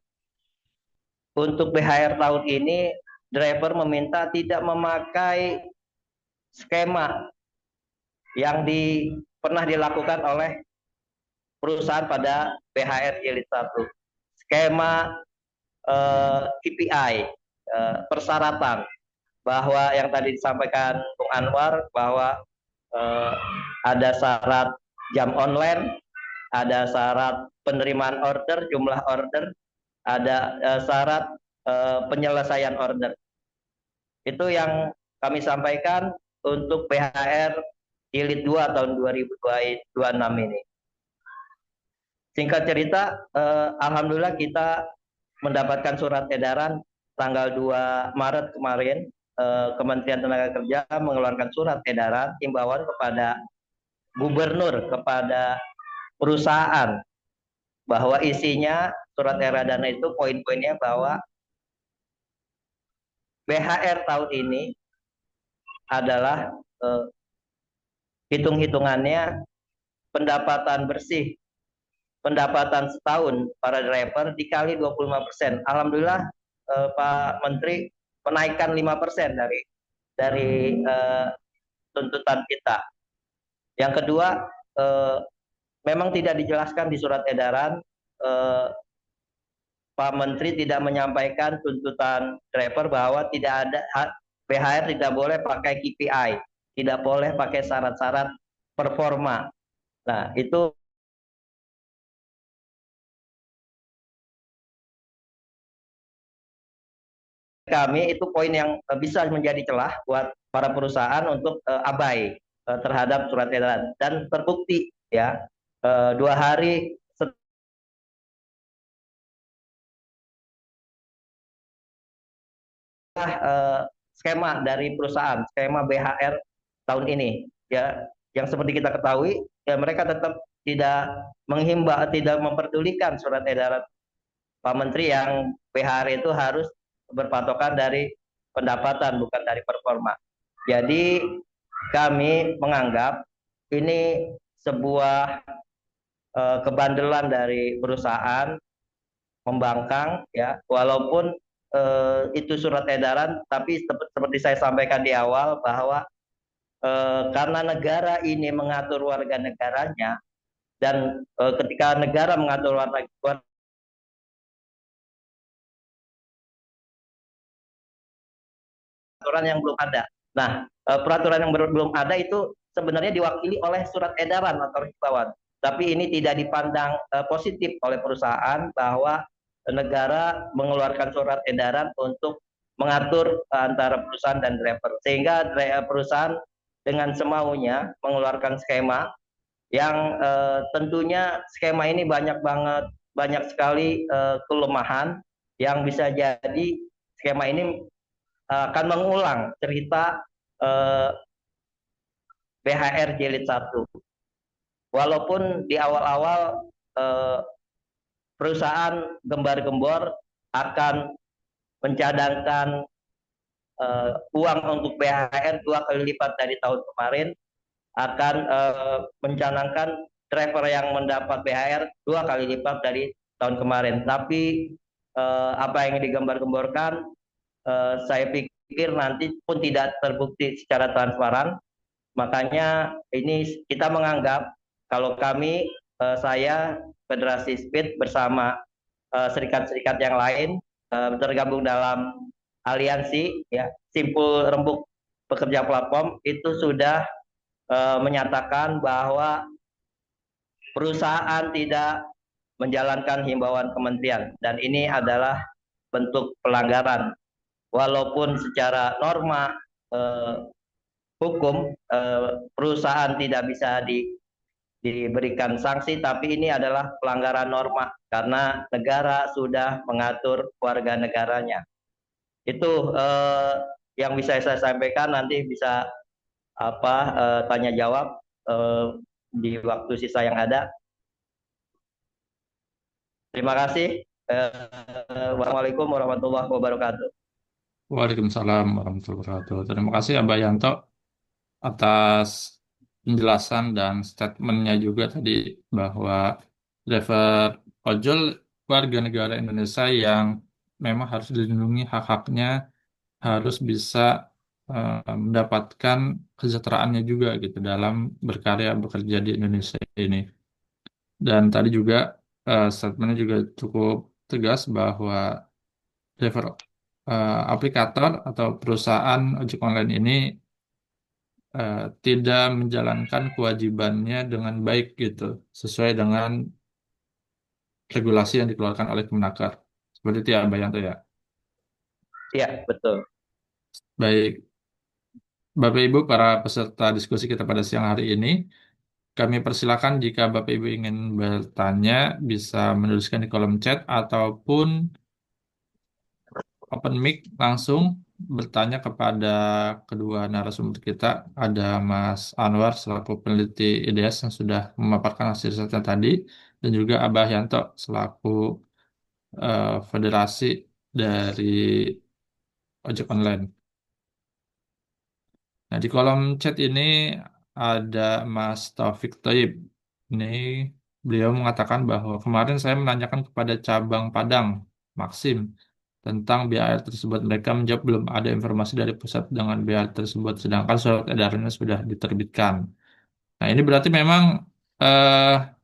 untuk BHR tahun ini, driver meminta tidak memakai skema yang pernah dilakukan oleh perusahaan pada BHR Jilid 1. Skema KPI, persyaratan, bahwa yang tadi disampaikan Bung Anwar, bahwa ada syarat jam online, ada syarat penerimaan order, jumlah order, ada syarat penyelesaian order. Itu yang kami sampaikan untuk BHR Jilid 2 tahun 2026 ini. Singkat cerita, alhamdulillah kita mendapatkan surat edaran tanggal 2 Maret kemarin. Kementerian Tenaga Kerja mengeluarkan surat edaran himbauan kepada gubernur, kepada perusahaan, bahwa isinya surat edaran itu poin-poinnya bahwa BHR tahun ini adalah hitung-hitungannya pendapatan bersih, pendapatan setahun para driver dikali 25%. Alhamdulillah Pak Menteri menaikkan 5% dari tuntutan kita. Yang kedua, memang tidak dijelaskan di surat edaran, Pak Menteri tidak menyampaikan tuntutan driver bahwa tidak ada BHR tidak boleh pakai KPI, tidak boleh pakai syarat-syarat performa. Nah, itu kami itu poin yang bisa menjadi celah buat para perusahaan untuk abai terhadap surat edaran, dan terbukti ya 2 hari setelah skema dari perusahaan, skema BHR tahun ini ya, yang seperti kita ketahui ya, mereka tetap tidak menghimbau, tidak memperdulikan surat edaran Pak Menteri yang BHR itu harus berpatokan dari pendapatan bukan dari performa. Jadi kami menganggap ini sebuah kebandelan dari perusahaan membangkang ya, walaupun itu surat edaran, tapi seperti saya sampaikan di awal bahwa karena negara ini mengatur warga negaranya, dan ketika negara mengatur warga peraturan yang belum ada. Nah, peraturan yang belum ada itu sebenarnya diwakili oleh surat edaran atau himbauan. Tapi ini tidak dipandang positif oleh perusahaan bahwa negara mengeluarkan surat edaran untuk mengatur antara perusahaan dan driver. Sehingga perusahaan dengan semaunya mengeluarkan skema yang tentunya skema ini banyak sekali kelemahan yang bisa jadi skema ini akan mengulang cerita eh, BHR jilid 1. Walaupun di awal-awal eh, perusahaan gembar-gembor akan mencadangkan uang untuk BHR 2 kali lipat dari tahun kemarin, akan mencanangkan driver yang mendapat BHR 2 kali lipat dari tahun kemarin. Tapi apa yang digambar-gemborkan, saya pikir nanti pun tidak terbukti secara transparan. Makanya ini kita menganggap kalau kami, saya Federasi Speed bersama serikat-serikat yang lain tergabung dalam aliansi ya Simpul Rembuk Pekerja Platform itu sudah menyatakan bahwa perusahaan tidak menjalankan himbauan kementerian dan ini adalah bentuk pelanggaran. Walaupun secara norma hukum perusahaan tidak bisa diberikan sanksi, tapi ini adalah pelanggaran norma karena negara sudah mengatur warga negaranya. Itu yang bisa saya sampaikan, nanti bisa tanya jawab di waktu sisa yang ada. Terima kasih. Wassalamualaikum warahmatullahi wabarakatuh. Waalaikumsalam warahmatullahi wabarakatuh. Terima kasih Abah Yanto atas penjelasan dan statementnya juga tadi bahwa driver ojol warga negara Indonesia yang memang harus dilindungi hak-haknya, harus bisa mendapatkan kesejahteraannya juga gitu dalam berkarya bekerja di Indonesia ini. Dan tadi juga statementnya juga cukup tegas bahwa driver aplikator atau perusahaan ojek online ini tidak menjalankan kewajibannya dengan baik gitu, sesuai dengan regulasi yang dikeluarkan oleh Kemenaker. Seperti itu ya, Mbak Yanto ya. Iya, betul. Baik, Bapak Ibu para peserta diskusi kita pada siang hari ini, kami persilakan jika Bapak Ibu ingin bertanya bisa menuliskan di kolom chat ataupun open mic langsung bertanya kepada kedua narasumber kita. Ada Mas Anwar selaku peneliti IDS yang sudah memaparkan hasil risetnya tadi, dan juga Abah Yanto selaku federasi dari ojek online. Nah, di kolom chat ini ada Mas Taufik Taib. Ini beliau mengatakan bahwa kemarin saya menanyakan kepada cabang Padang, Maxim, tentang BAR tersebut. Mereka menjawab belum ada informasi dari pusat dengan BAR tersebut, sedangkan surat edarannya sudah diterbitkan. Nah, ini berarti memang eh,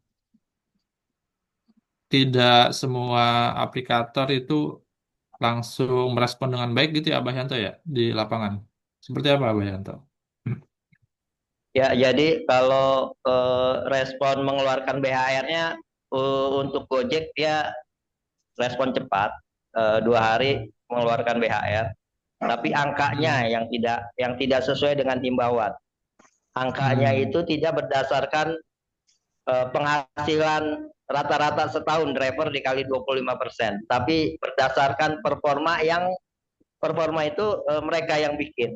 tidak semua aplikator itu langsung merespon dengan baik gitu ya, Abah Yanto ya, di lapangan. Seperti apa, Abah Yanto? Ya, jadi kalau respon mengeluarkan BHR-nya untuk Gojek dia respon cepat, 2 hari mengeluarkan BHR. Tapi angkanya yang tidak sesuai dengan himbauan. Angkanya itu tidak berdasarkan penghasilan rata-rata setahun driver dikali 25%, tapi berdasarkan performa itu mereka yang bikin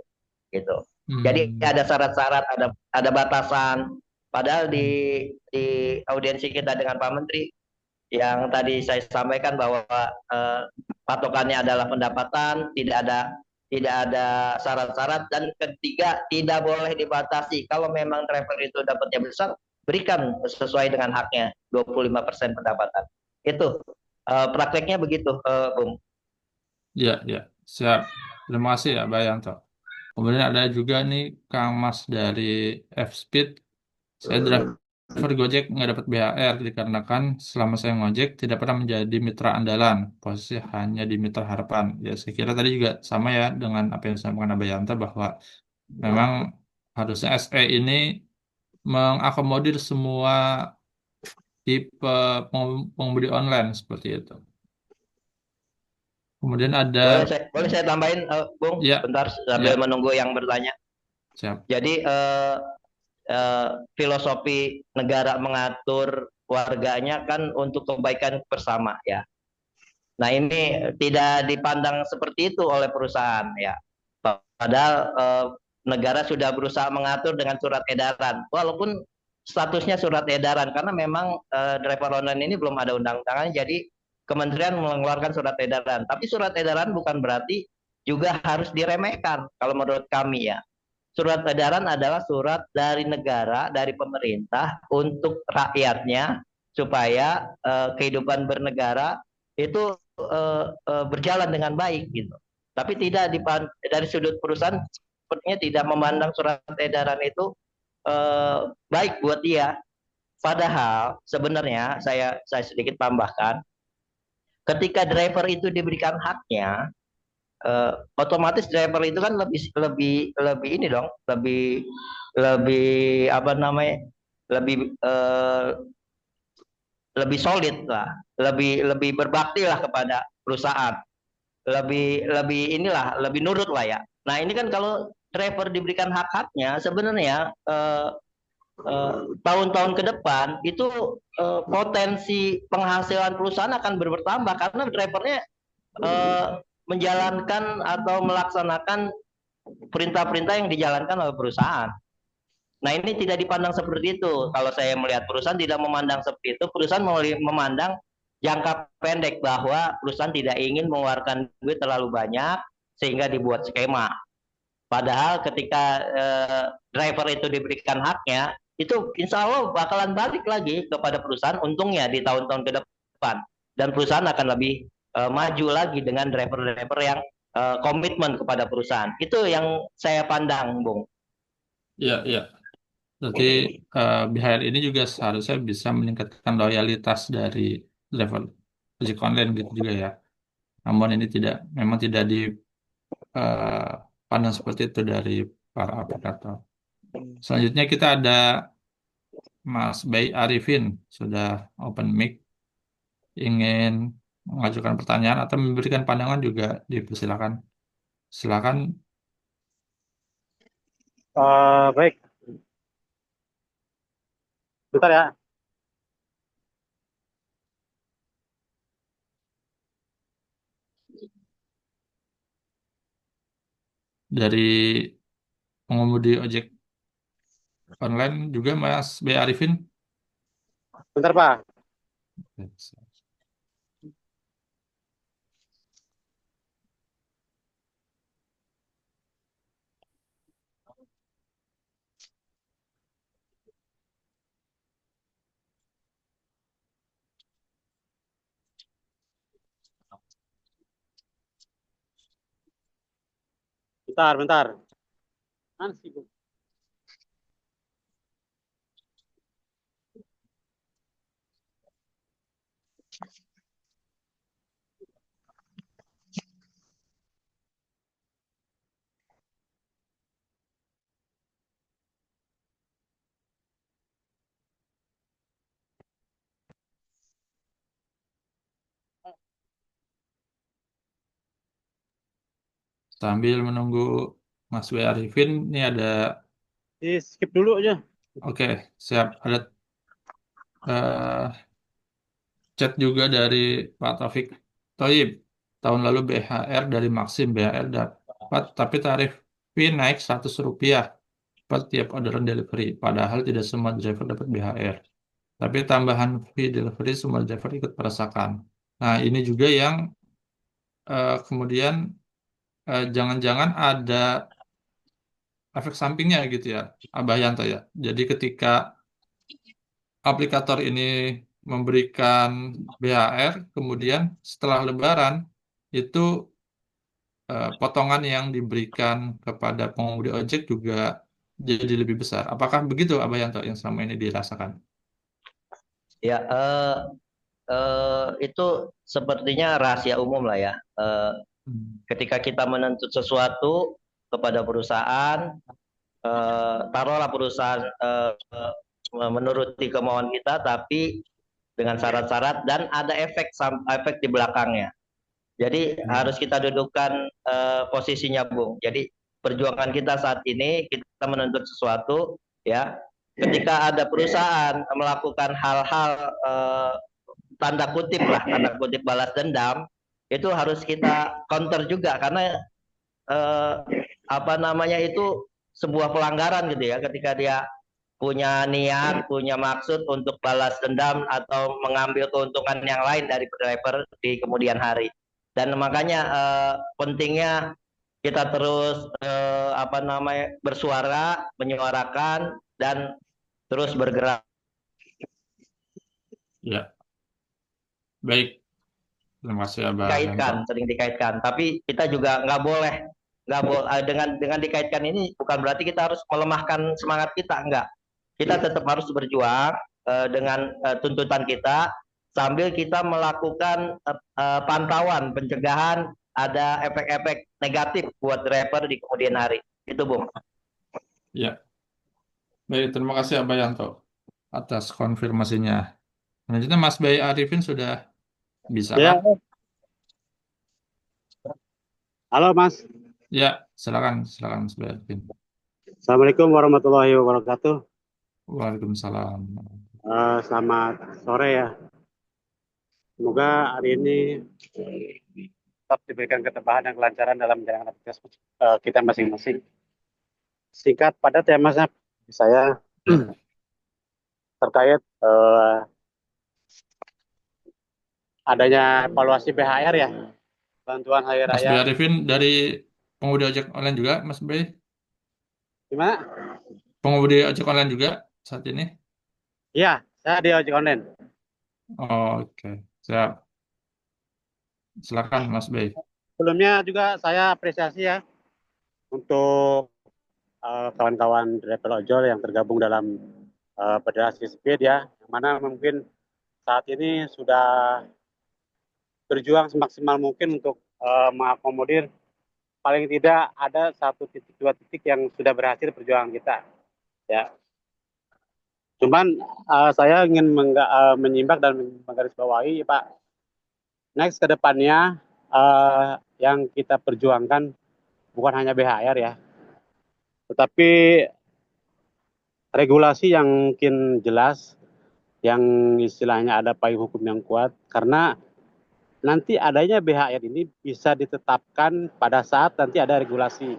gitu. Jadi ada syarat-syarat, ada batasan. Padahal di audiensi kita dengan Pak Menteri yang tadi saya sampaikan bahwa patokannya adalah pendapatan, tidak ada syarat-syarat, dan ketiga tidak boleh dibatasi. Kalau memang driver itu dapatnya besar, berikan sesuai dengan haknya 25% pendapatan. Itu prakteknya begitu, Bung. Ya, ya, siap. Terima kasih ya, Mbak Yanto. Kemudian ada juga nih Kang Mas dari F-Speed. Saya driver Gojek nggak dapat BHR dikarenakan selama saya ngojek tidak pernah menjadi mitra andalan. Posisi hanya di mitra harapan. Ya, saya kira tadi juga sama ya dengan apa yang disampaikan Mbak Yanto bahwa memang harusnya SE ini mengakomodir semua tipe pengemudi online seperti itu. Kemudian ada Boleh saya tambahin, Bung? ya, Bentar sambil menunggu yang bertanya. siap. Jadi filosofi negara mengatur warganya kan untuk kebaikan bersama ya. Nah ini tidak dipandang seperti itu oleh perusahaan ya. Padahal negara sudah berusaha mengatur dengan surat edaran, walaupun statusnya surat edaran karena memang driver online ini belum ada undang-undangannya, jadi kementerian mengeluarkan surat edaran. Tapi surat edaran bukan berarti juga harus diremehkan kalau menurut kami ya. Surat edaran adalah surat dari negara, dari pemerintah untuk rakyatnya supaya kehidupan bernegara itu berjalan dengan baik gitu. Tapi tidak dari sudut perusahaan sepertinya tidak memandang surat edaran itu baik buat dia. Padahal sebenarnya saya sedikit tambahkan, ketika driver itu diberikan haknya, otomatis driver itu kan lebih ini dong, lebih lebih apa namanya, lebih lebih solid lah, lebih berbakti lah kepada perusahaan, lebih inilah, lebih nurut lah ya. Nah ini kan kalau driver diberikan hak-haknya, sebenarnya tahun-tahun ke depan itu potensi penghasilan perusahaan akan bertambah karena drivernya menjalankan atau melaksanakan perintah-perintah yang dijalankan oleh perusahaan. Nah ini tidak dipandang seperti itu. Kalau saya melihat perusahaan tidak memandang seperti itu, perusahaan memandang jangka pendek bahwa perusahaan tidak ingin mengeluarkan duit terlalu banyak sehingga dibuat skema. Padahal ketika driver itu diberikan haknya, itu insya Allah bakalan balik lagi kepada perusahaan untungnya di tahun-tahun ke depan. Dan perusahaan akan lebih maju lagi dengan driver-driver yang komitmen kepada perusahaan. Itu yang saya pandang, Bung. Ya, ya. Berarti BHR ini juga seharusnya bisa meningkatkan loyalitas dari driver ojek online gitu juga ya. Namun ini memang tidak dipandang seperti itu dari para aplikator. Selanjutnya kita ada Mas Bay Arifin, sudah open mic, ingin mengajukan pertanyaan atau memberikan pandangan juga dipersilakan. Silakan. Baik, bentar ya. Dari pengemudi ojek online juga Mas B. Arifin. Bentar, Pak. Bentar. Mana sih, Bu? Sambil menunggu Mas W. Arifin, ini ada, Di skip dulu aja. oke, siap. Ada chat juga dari Pak Taufik Toyib. Tahun lalu BHR dari Maxim BHR dapat, tapi tarif fee naik Rp100 per tiap orderan delivery. Padahal tidak semua driver dapat BHR. Tapi tambahan fee delivery semua driver ikut merasakan. Nah, ini juga yang kemudian jangan-jangan ada efek sampingnya gitu ya, Abah Yanto ya. Jadi ketika aplikator ini memberikan BHR, kemudian setelah Lebaran itu potongan yang diberikan kepada pengemudi ojek juga jadi lebih besar. Apakah begitu, Abah Yanto, yang selama ini dirasakan? Ya, itu sepertinya rahasia umum lah ya. Ketika kita menuntut sesuatu kepada perusahaan, taruhlah perusahaan menuruti kemauan kita, tapi dengan syarat-syarat dan ada efek di belakangnya. Jadi harus kita dudukkan posisinya, Bung. Jadi perjuangan kita saat ini, kita menuntut sesuatu, ya. Ketika ada perusahaan melakukan hal-hal tanda kutip lah, tanda kutip balas dendam, itu harus kita counter juga karena eh, apa namanya itu sebuah pelanggaran gitu ya, ketika dia punya niat, punya maksud untuk balas dendam atau mengambil keuntungan yang lain dari driver di kemudian hari. Dan makanya pentingnya kita terus apa namanya bersuara, menyuarakan dan terus bergerak. Ya, baik. Terima kasih Abah Yanto. Dikaitkan, sering dikaitkan. Tapi kita juga nggak boleh dengan dikaitkan ini bukan berarti kita harus melemahkan semangat kita, enggak. Kita tetap harus berjuang dengan tuntutan kita sambil kita melakukan pantauan pencegahan ada efek-efek negatif buat driver di kemudian hari. Itu, Bung. Ya, baik. Terima kasih Abah Yanto atas konfirmasinya. Selanjutnya Mas Bayi Arifin sudah bisa Ya, kah? halo Mas. Ya, silakan Mas Bayi Arifin. Assalamualaikum warahmatullahi wabarakatuh. Waalaikumsalam. Selamat sore ya. Semoga hari ini tetap diberikan ketabahan dan kelancaran dalam menjalankan aktivitas kita masing-masing. Singkat pada tema saya terkait adanya evaluasi BHR ya, bantuan hari Mas Bayi raya. Arifin dari pengemudi ojek online juga, Mas Bayi? Gimana? Pengemudi ojek online juga saat ini? Iya, saya di ojek online. Oke, siap. Silakan Mas Bayi. Sebelumnya juga saya apresiasi ya untuk kawan-kawan driver ojol yang tergabung dalam Federasi Speed ya, yang mana mungkin saat ini sudah berjuang semaksimal mungkin untuk mengakomodir paling tidak ada 1 titik 2 titik yang sudah berhasil perjuangan kita ya. Cuman saya ingin menyimak dan menggarisbawahi Pak, next ke depannya yang kita perjuangkan bukan hanya BHR ya, tetapi regulasi yang mungkin jelas, yang istilahnya ada payung hukum yang kuat, karena nanti adanya BHR ini bisa ditetapkan pada saat nanti ada regulasi.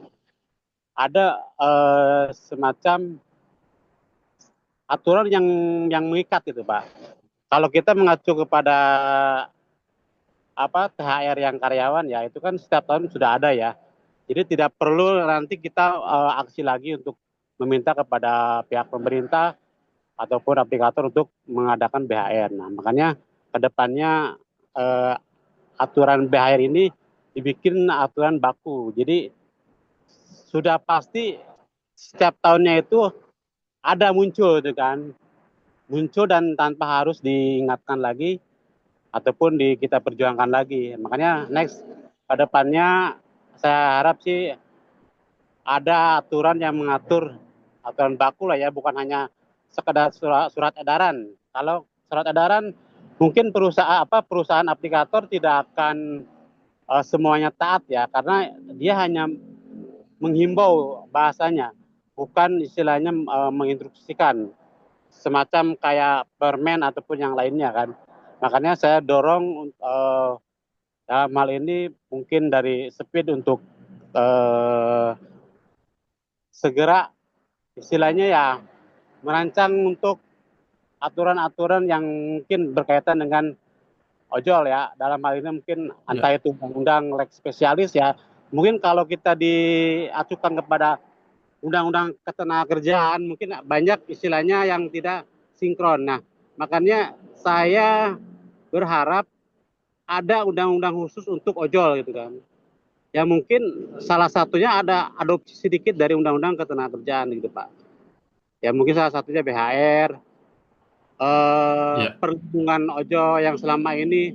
Ada semacam aturan yang mengikat gitu Pak. Kalau kita mengacu kepada THR yang karyawan ya itu kan setiap tahun sudah ada ya. Jadi tidak perlu nanti kita aksi lagi untuk meminta kepada pihak pemerintah ataupun aplikator untuk mengadakan BHR. Nah, makanya ke depannya aturan BHR ini dibikin aturan baku. Jadi sudah pasti setiap tahunnya itu ada muncul itu kan. Muncul dan tanpa harus diingatkan lagi ataupun kita perjuangkan lagi. Makanya next ke depannya saya harap sih ada aturan yang mengatur, aturan baku lah ya, bukan hanya sekedar surat edaran. Kalau surat edaran mungkin perusahaan aplikator tidak akan semuanya taat ya, karena dia hanya menghimbau bahasanya, bukan istilahnya menginstruksikan, semacam kayak permen ataupun yang lainnya kan. Makanya saya dorong dalam hal ini mungkin dari Speed untuk segera istilahnya ya merancang untuk aturan-aturan yang mungkin berkaitan dengan ojol ya. Dalam hal ini mungkin entah Ya, itu undang-undang lex spesialis ya. Mungkin kalau kita diacukan kepada undang-undang ketenagakerjaan mungkin banyak istilahnya yang tidak sinkron. Nah, makanya saya berharap ada undang-undang khusus untuk ojol gitu kan. Ya mungkin salah satunya ada adopsi sedikit dari undang-undang ketenagakerjaan gitu Pak. Ya mungkin salah satunya BHR, ya, perlindungan ojol yang selama ini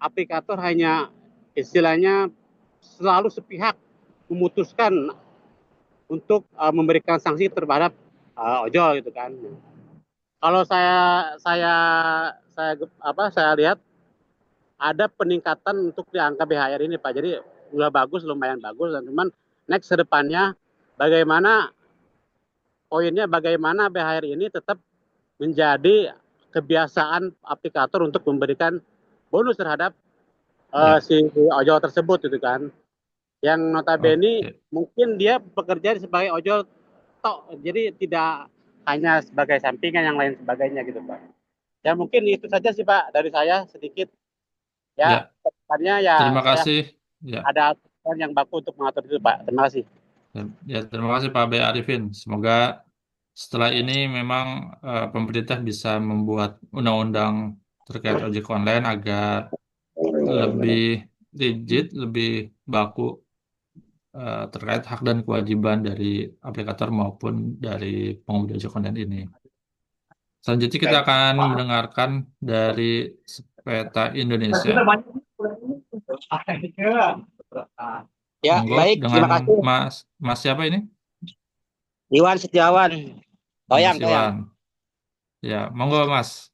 aplikator hanya istilahnya selalu sepihak memutuskan untuk memberikan sanksi terhadap ojol gitu kan. Kalau saya lihat ada peningkatan untuk di angka BHR ini Pak. Jadi udah bagus, lumayan bagus. Dan cuman next ke depannya bagaimana poinnya, bagaimana BHR ini tetap menjadi kebiasaan aplikator untuk memberikan bonus terhadap Ya, si ojol tersebut gitu kan. Yang notabene oke. mungkin dia bekerja sebagai ojol tok, jadi tidak hanya sebagai sampingan yang lain sebagainya gitu Pak. Ya mungkin itu saja sih Pak dari saya sedikit. Ya, Ya, kedepannya ya terima saya kasih. Ya, ada aturan yang baku untuk mengatur itu Pak. Terima kasih. ya, terima kasih Pak B. Arifin. Semoga setelah ini memang pemerintah bisa membuat undang-undang terkait ojek online agar lebih rigid, lebih baku terkait hak dan kewajiban dari aplikator maupun dari pengemudi ojek online ini. Selanjutnya kita akan mendengarkan dari Peta Indonesia. Ya, Monggo baik. dengan Terima kasih. Mas siapa ini? Iwan Setiawan. Mas Toyang, Toyang. Iwan. Ya, monggo Mas.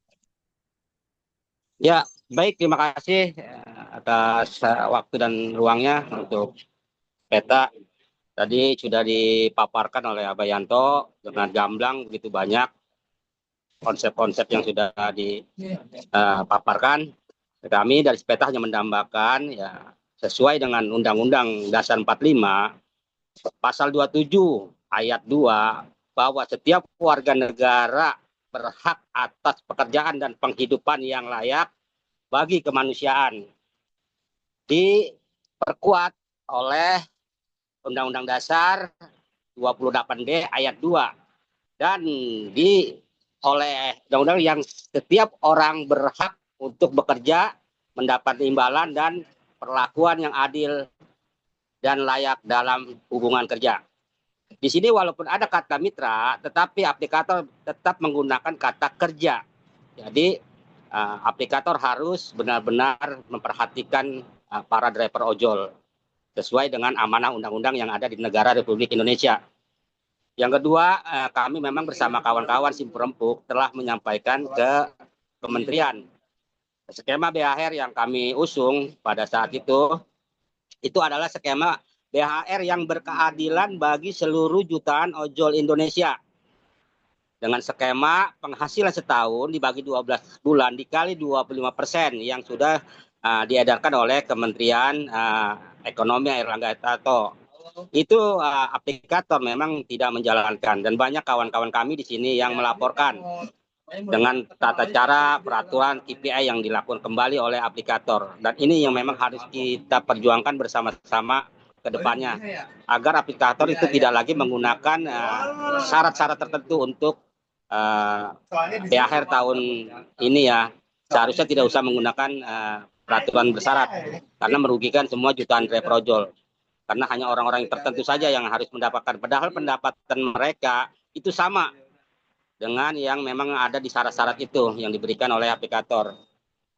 Ya, baik. Terima kasih atas waktu dan ruangnya untuk peta. Tadi sudah dipaparkan oleh Abayanto dengan gamblang begitu banyak konsep-konsep yang sudah dipaparkan. Kami dari peta hanya menambahkan ya sesuai dengan Undang-Undang Dasar 45 Pasal 27 ayat 2 bahwa setiap warga negara berhak atas pekerjaan dan penghidupan yang layak bagi kemanusiaan. Diperkuat oleh Undang-Undang Dasar 28D ayat 2 dan oleh undang-undang yang setiap orang berhak untuk bekerja, mendapat imbalan dan perlakuan yang adil dan layak dalam hubungan kerja. Di sini walaupun ada kata mitra, tetapi aplikator tetap menggunakan kata kerja. Jadi aplikator harus benar-benar memperhatikan para driver ojol sesuai dengan amanah undang-undang yang ada di negara Republik Indonesia. Yang kedua, kami memang bersama kawan-kawan Simprempuk telah menyampaikan ke Kementerian skema BHR yang kami usung pada saat itu adalah skema BHR yang berkeadilan bagi seluruh jutaan ojol Indonesia. Dengan skema penghasilan setahun dibagi 12 bulan dikali 25% yang sudah diedarkan oleh Kementerian Ekonomi Airlangga Hartarto. Itu aplikator memang tidak menjalankan dan banyak kawan-kawan kami di sini yang melaporkan dengan tata cara peraturan KPI yang dilakukan kembali oleh aplikator, dan ini yang memang harus kita perjuangkan bersama-sama ke depannya agar aplikator itu tidak lagi menggunakan syarat-syarat tertentu untuk BHR tahun ini ya. Seharusnya tidak usah menggunakan peraturan bersyarat karena merugikan semua jutaan driver ojol. Karena hanya orang-orang yang tertentu saja yang harus mendapatkan, padahal pendapatan mereka itu sama dengan yang memang ada di syarat-syarat itu yang diberikan oleh aplikator.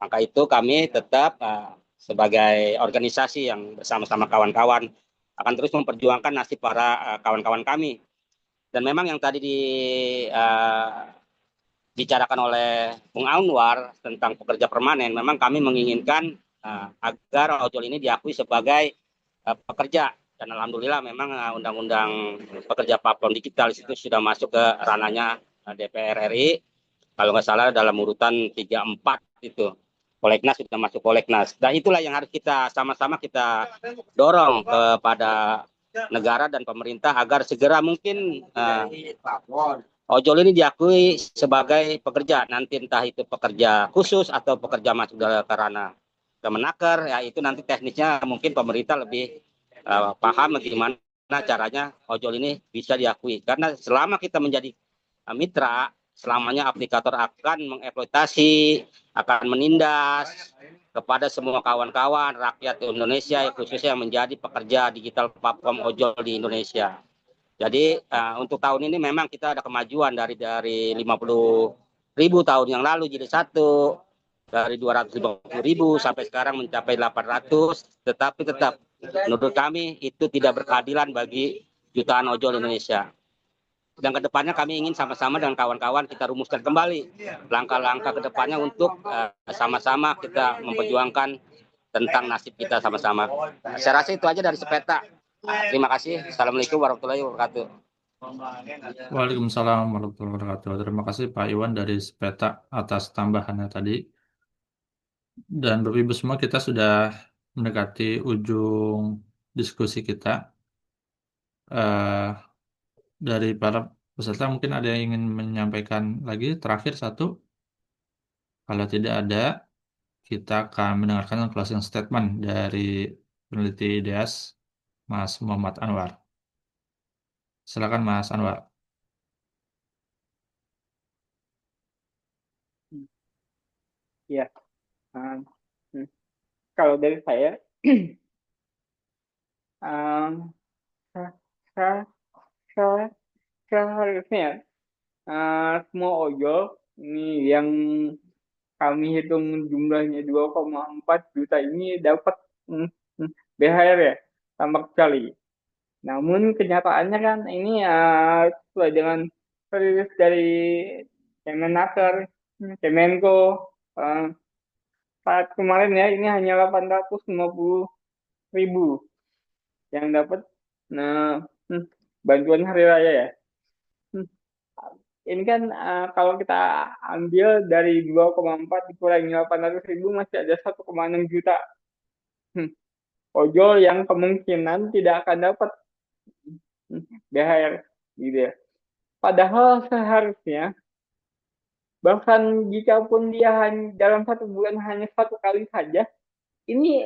Maka itu kami tetap sebagai organisasi yang bersama-sama kawan-kawan akan terus memperjuangkan nasib para kawan-kawan kami. Dan memang yang tadi dibicarakan oleh Bung Anwar tentang pekerja permanen, memang kami menginginkan agar ojol ini diakui sebagai pekerja, dan alhamdulillah memang undang-undang pekerja platform digital itu sudah masuk ke ranahnya DPR RI, kalau nggak salah dalam urutan 34 itu. Prolegnas sudah masuk prolegnas, dan itulah yang harus kita sama-sama kita dorong kepada negara dan pemerintah agar segera mungkin ojol ini diakui sebagai pekerja, nanti entah itu pekerja khusus atau pekerja masuk dalam ranah Kemenaker, ya itu nanti teknisnya mungkin pemerintah lebih paham bagaimana caranya ojol ini bisa diakui. Karena selama kita menjadi mitra, selamanya aplikator akan mengeksploitasi, akan menindas kepada semua kawan-kawan rakyat Indonesia, khususnya yang menjadi pekerja digital platform ojol di Indonesia. Jadi untuk tahun ini memang kita ada kemajuan dari 50.000 tahun yang lalu jadi satu, dari 250.000 sampai sekarang mencapai 800, tetapi tetap menurut kami itu tidak berkeadilan bagi jutaan ojol Indonesia. Dan kedepannya kami ingin sama-sama dengan kawan-kawan kita rumuskan kembali langkah-langkah kedepannya untuk sama-sama kita memperjuangkan tentang nasib kita sama-sama. Saya rasa itu aja dari sepeta. Terima kasih. Assalamualaikum warahmatullahi wabarakatuh. Waalaikumsalam warahmatullahi wabarakatuh. Terima kasih Pak Iwan dari Sepeta atas tambahannya tadi. Dan Bapak Ibu semua, kita sudah mendekati ujung diskusi kita. Eh, dari para peserta mungkin ada yang ingin menyampaikan lagi terakhir satu. Kalau tidak ada, kita akan mendengarkan closing statement dari peneliti IDEAS, Mas Muhammad Anwar. Silakan Mas Anwar. Ya, um, hmm. Kalau dari saya, um, se- se- se- seharusnya semua ojol ini yang kami hitung jumlahnya 2,4 juta ini dapat BHR ya, tambah sekali. Namun kenyataannya kan ini sesuai dengan rilis dari Kemenaker, Kemenko, eh, saat kemarin ya ini hanya 850.000 yang dapat bantuan hari raya ya. Ini kan kalau kita ambil dari 2,4 dikurangi 800.000 masih ada 1,6 juta ojol yang kemungkinan tidak akan dapat BHR gitu ya. Padahal seharusnya bahkan jika pun dia hanya dalam 1 bulan hanya 1 kali saja, ini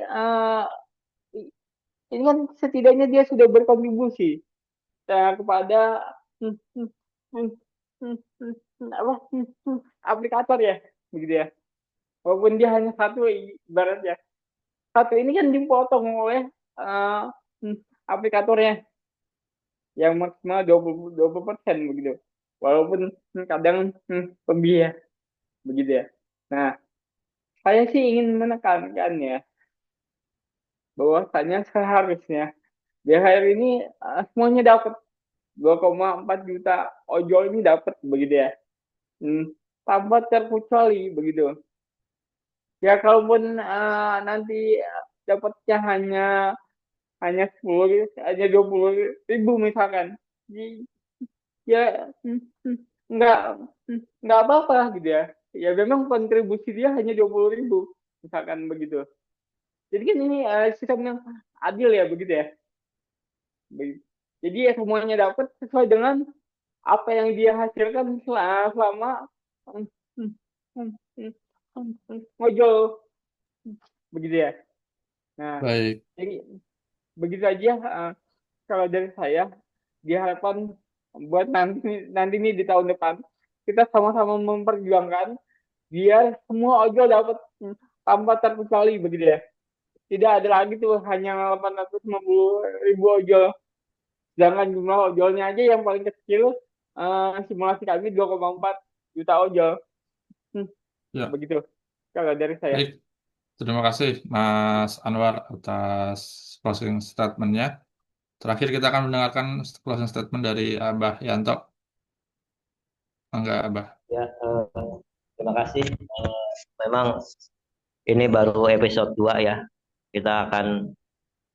ini kan setidaknya dia sudah berkontribusi kepada apa aplikator ya, begitu ya. Walaupun dia hanya satu, ibaratnya satu ini kan dipotong oleh aplikatornya yang maksimal 20% begitu. Walaupun kadang lebih ya, begitu ya. Nah, saya sih ingin menekankan ya bahwasanya seharusnya BHR ini semuanya dapat 2,4 juta ojol ini dapat begitu ya. Tanpa terkecuali begitu. Ya kalaupun nanti dapatnya hanya 20.000 misalkan, ya nggak nggak apa-apa gitu ya. Ya memang kontribusi dia hanya 20.000 misalkan begitu. Jadi kan ini sistem yang adil ya begitu ya. Jadi ya semuanya dapat sesuai dengan apa yang dia hasilkan selama ngojol begitu ya. Nah, Baik, jadi begitu aja kalau dari saya, diharapkan buat nanti nih di tahun depan kita sama-sama memperjuangkan biar semua ojol dapat tanpa terkecuali begitu ya. Tidak ada lagi tuh hanya 850.000 ojol. Sedangkan jumlah ojolnya aja yang paling kecil simulasi kami 2,4 juta ojol. ya, Begitu kalau dari saya. baik. Terima kasih Mas Anwar atas closing statement-nya. Terakhir kita akan mendengarkan closing statement dari Abah Yanto. Enggak, Abah. Ya, terima kasih. Memang ini baru episode 2 ya. Kita akan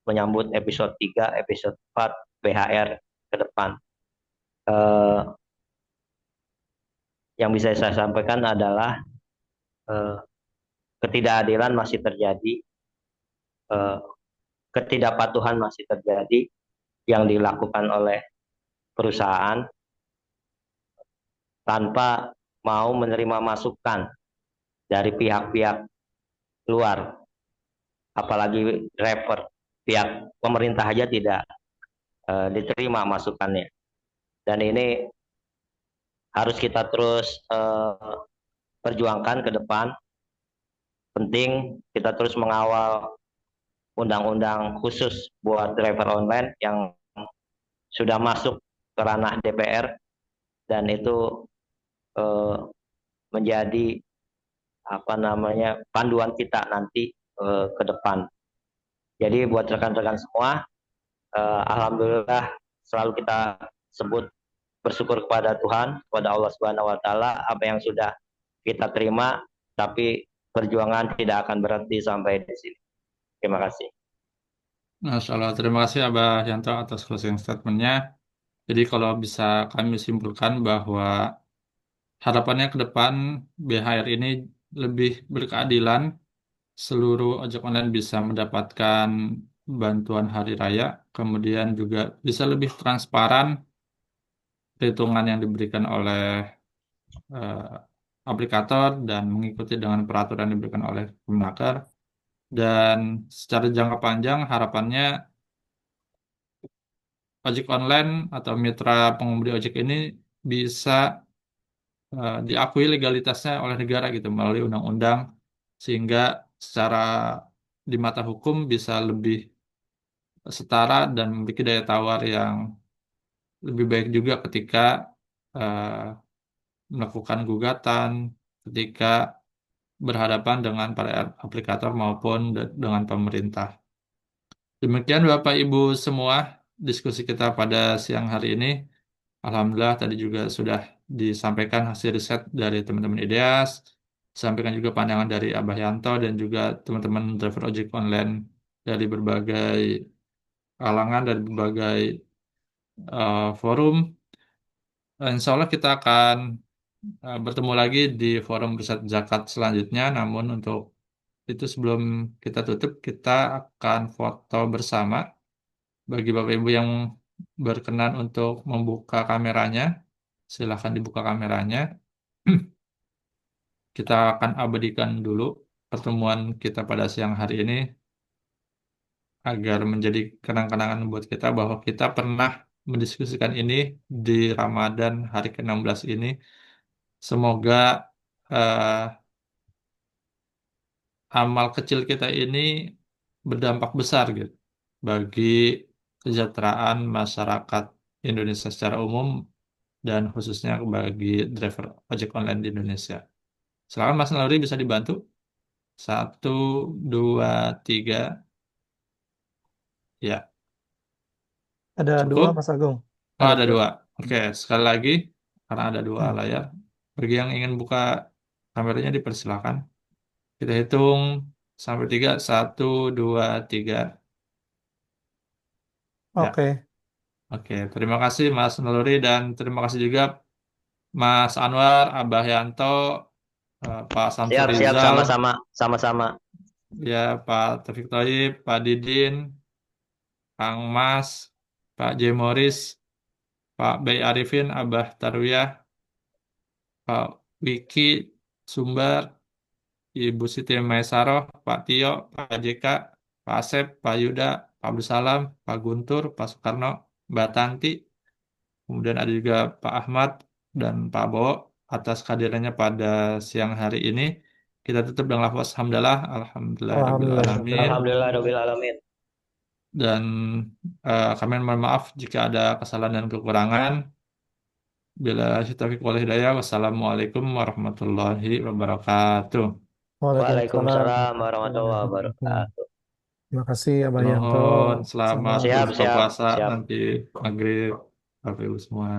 menyambut episode 3, episode 4 BHR ke depan. Yang bisa saya sampaikan adalah ketidakadilan masih terjadi, ketidakpatuhan masih terjadi yang dilakukan oleh perusahaan tanpa mau menerima masukan dari pihak-pihak luar, apalagi driver, pihak pemerintah aja tidak diterima masukannya. Dan ini harus kita terus perjuangkan ke depan. Penting kita terus mengawal undang-undang khusus buat driver online yang sudah masuk ke ranah DPR dan itu menjadi panduan kita nanti ke depan. Jadi buat rekan-rekan semua, alhamdulillah selalu kita sebut bersyukur kepada Tuhan, kepada Allah Subhanahu wa taala apa yang sudah kita terima, tapi perjuangan tidak akan berhenti sampai di sini. Terima kasih. Masya Allah, terima kasih Abah Yanto atas closing statement-nya. Jadi kalau bisa kami simpulkan bahwa harapannya ke depan BHR ini lebih berkeadilan, seluruh ojek online bisa mendapatkan bantuan hari raya, kemudian juga bisa lebih transparan perhitungan yang diberikan oleh eh, aplikator dan mengikuti dengan peraturan yang diberikan oleh Kemenaker. Dan secara jangka panjang harapannya ojek online atau mitra pengemudi ojek ini bisa diakui legalitasnya oleh negara gitu melalui undang-undang sehingga secara di mata hukum bisa lebih setara dan memiliki daya tawar yang lebih baik juga ketika eh, melakukan gugatan, ketika berhadapan dengan para aplikator maupun dengan pemerintah. Demikian Bapak Ibu semua diskusi kita pada siang hari ini. Alhamdulillah tadi juga sudah disampaikan hasil riset dari teman-teman IDEAS, disampaikan juga pandangan dari Abah Yanto dan juga teman-teman driver ojek online dari berbagai kalangan dari berbagai forum. Insya Allah kita akan bertemu lagi di forum riset zakat selanjutnya. Namun untuk itu sebelum kita tutup, kita akan foto bersama. Bagi Bapak Ibu yang berkenan untuk membuka kameranya, silahkan dibuka kameranya. Kita akan abadikan dulu pertemuan kita pada siang hari ini agar menjadi kenang-kenangan buat kita bahwa kita pernah mendiskusikan ini di Ramadan hari ke-16 ini. Semoga eh, amal kecil kita ini berdampak besar gitu bagi kesejahteraan masyarakat Indonesia secara umum dan khususnya bagi driver ojek online di Indonesia. Silakan Mas Naluri bisa dibantu. Satu, dua, tiga. Ya, Ada dua, cukup. Mas Agung. Oh, Ada ada dua. dua. Oke, sekali lagi, karena ada dua Hmm. layar. Bagi yang ingin buka kameranya dipersilakan. Kita hitung sampai tiga. Satu, dua, tiga. Ya, Oke, oke. Terima kasih Mas Naluri dan terima kasih juga Mas Anwar, Abah Yanto, Pak Samsul Siap, siap, Rizal, sama-sama, sama-sama. ya Pak Taufik Thoib, Pak Didin, Kang Mas, Pak J. Morris, Pak Bay Arifin, Abah Tarwiyah, Pak Wiki Sumbar, Ibu Siti Maesaroh, Pak Tio, Pak JK, Pak Asep, Pak Yuda, Pak Abdul Salam, Pak Guntur, Pak Soekarno, Mbak Tanti, kemudian ada juga Pak Ahmad dan Pak Bowo atas kehadirannya pada siang hari ini. Kita tutup dengan lafaz hamdalah, alhamdulillahirabbil Alhamdulillah. alamin. Alhamdulillah, Rabbil Alamin. Dan kami mohon maaf jika ada kesalahan dan kekurangan. Bila taufiq wal hidayah, wassalamualaikum warahmatullahi wabarakatuh. Waalaikumsalam Waalaikumsalam warahmatullahi warahmatullahi wabarakatuh. wabarakatuh. Terima kasih, Abah Yanto. Nuhun, selamat Siap, berbuka Assalamualaikum. siap, puasa siap. nanti maghrib. Bapak Ibu semua.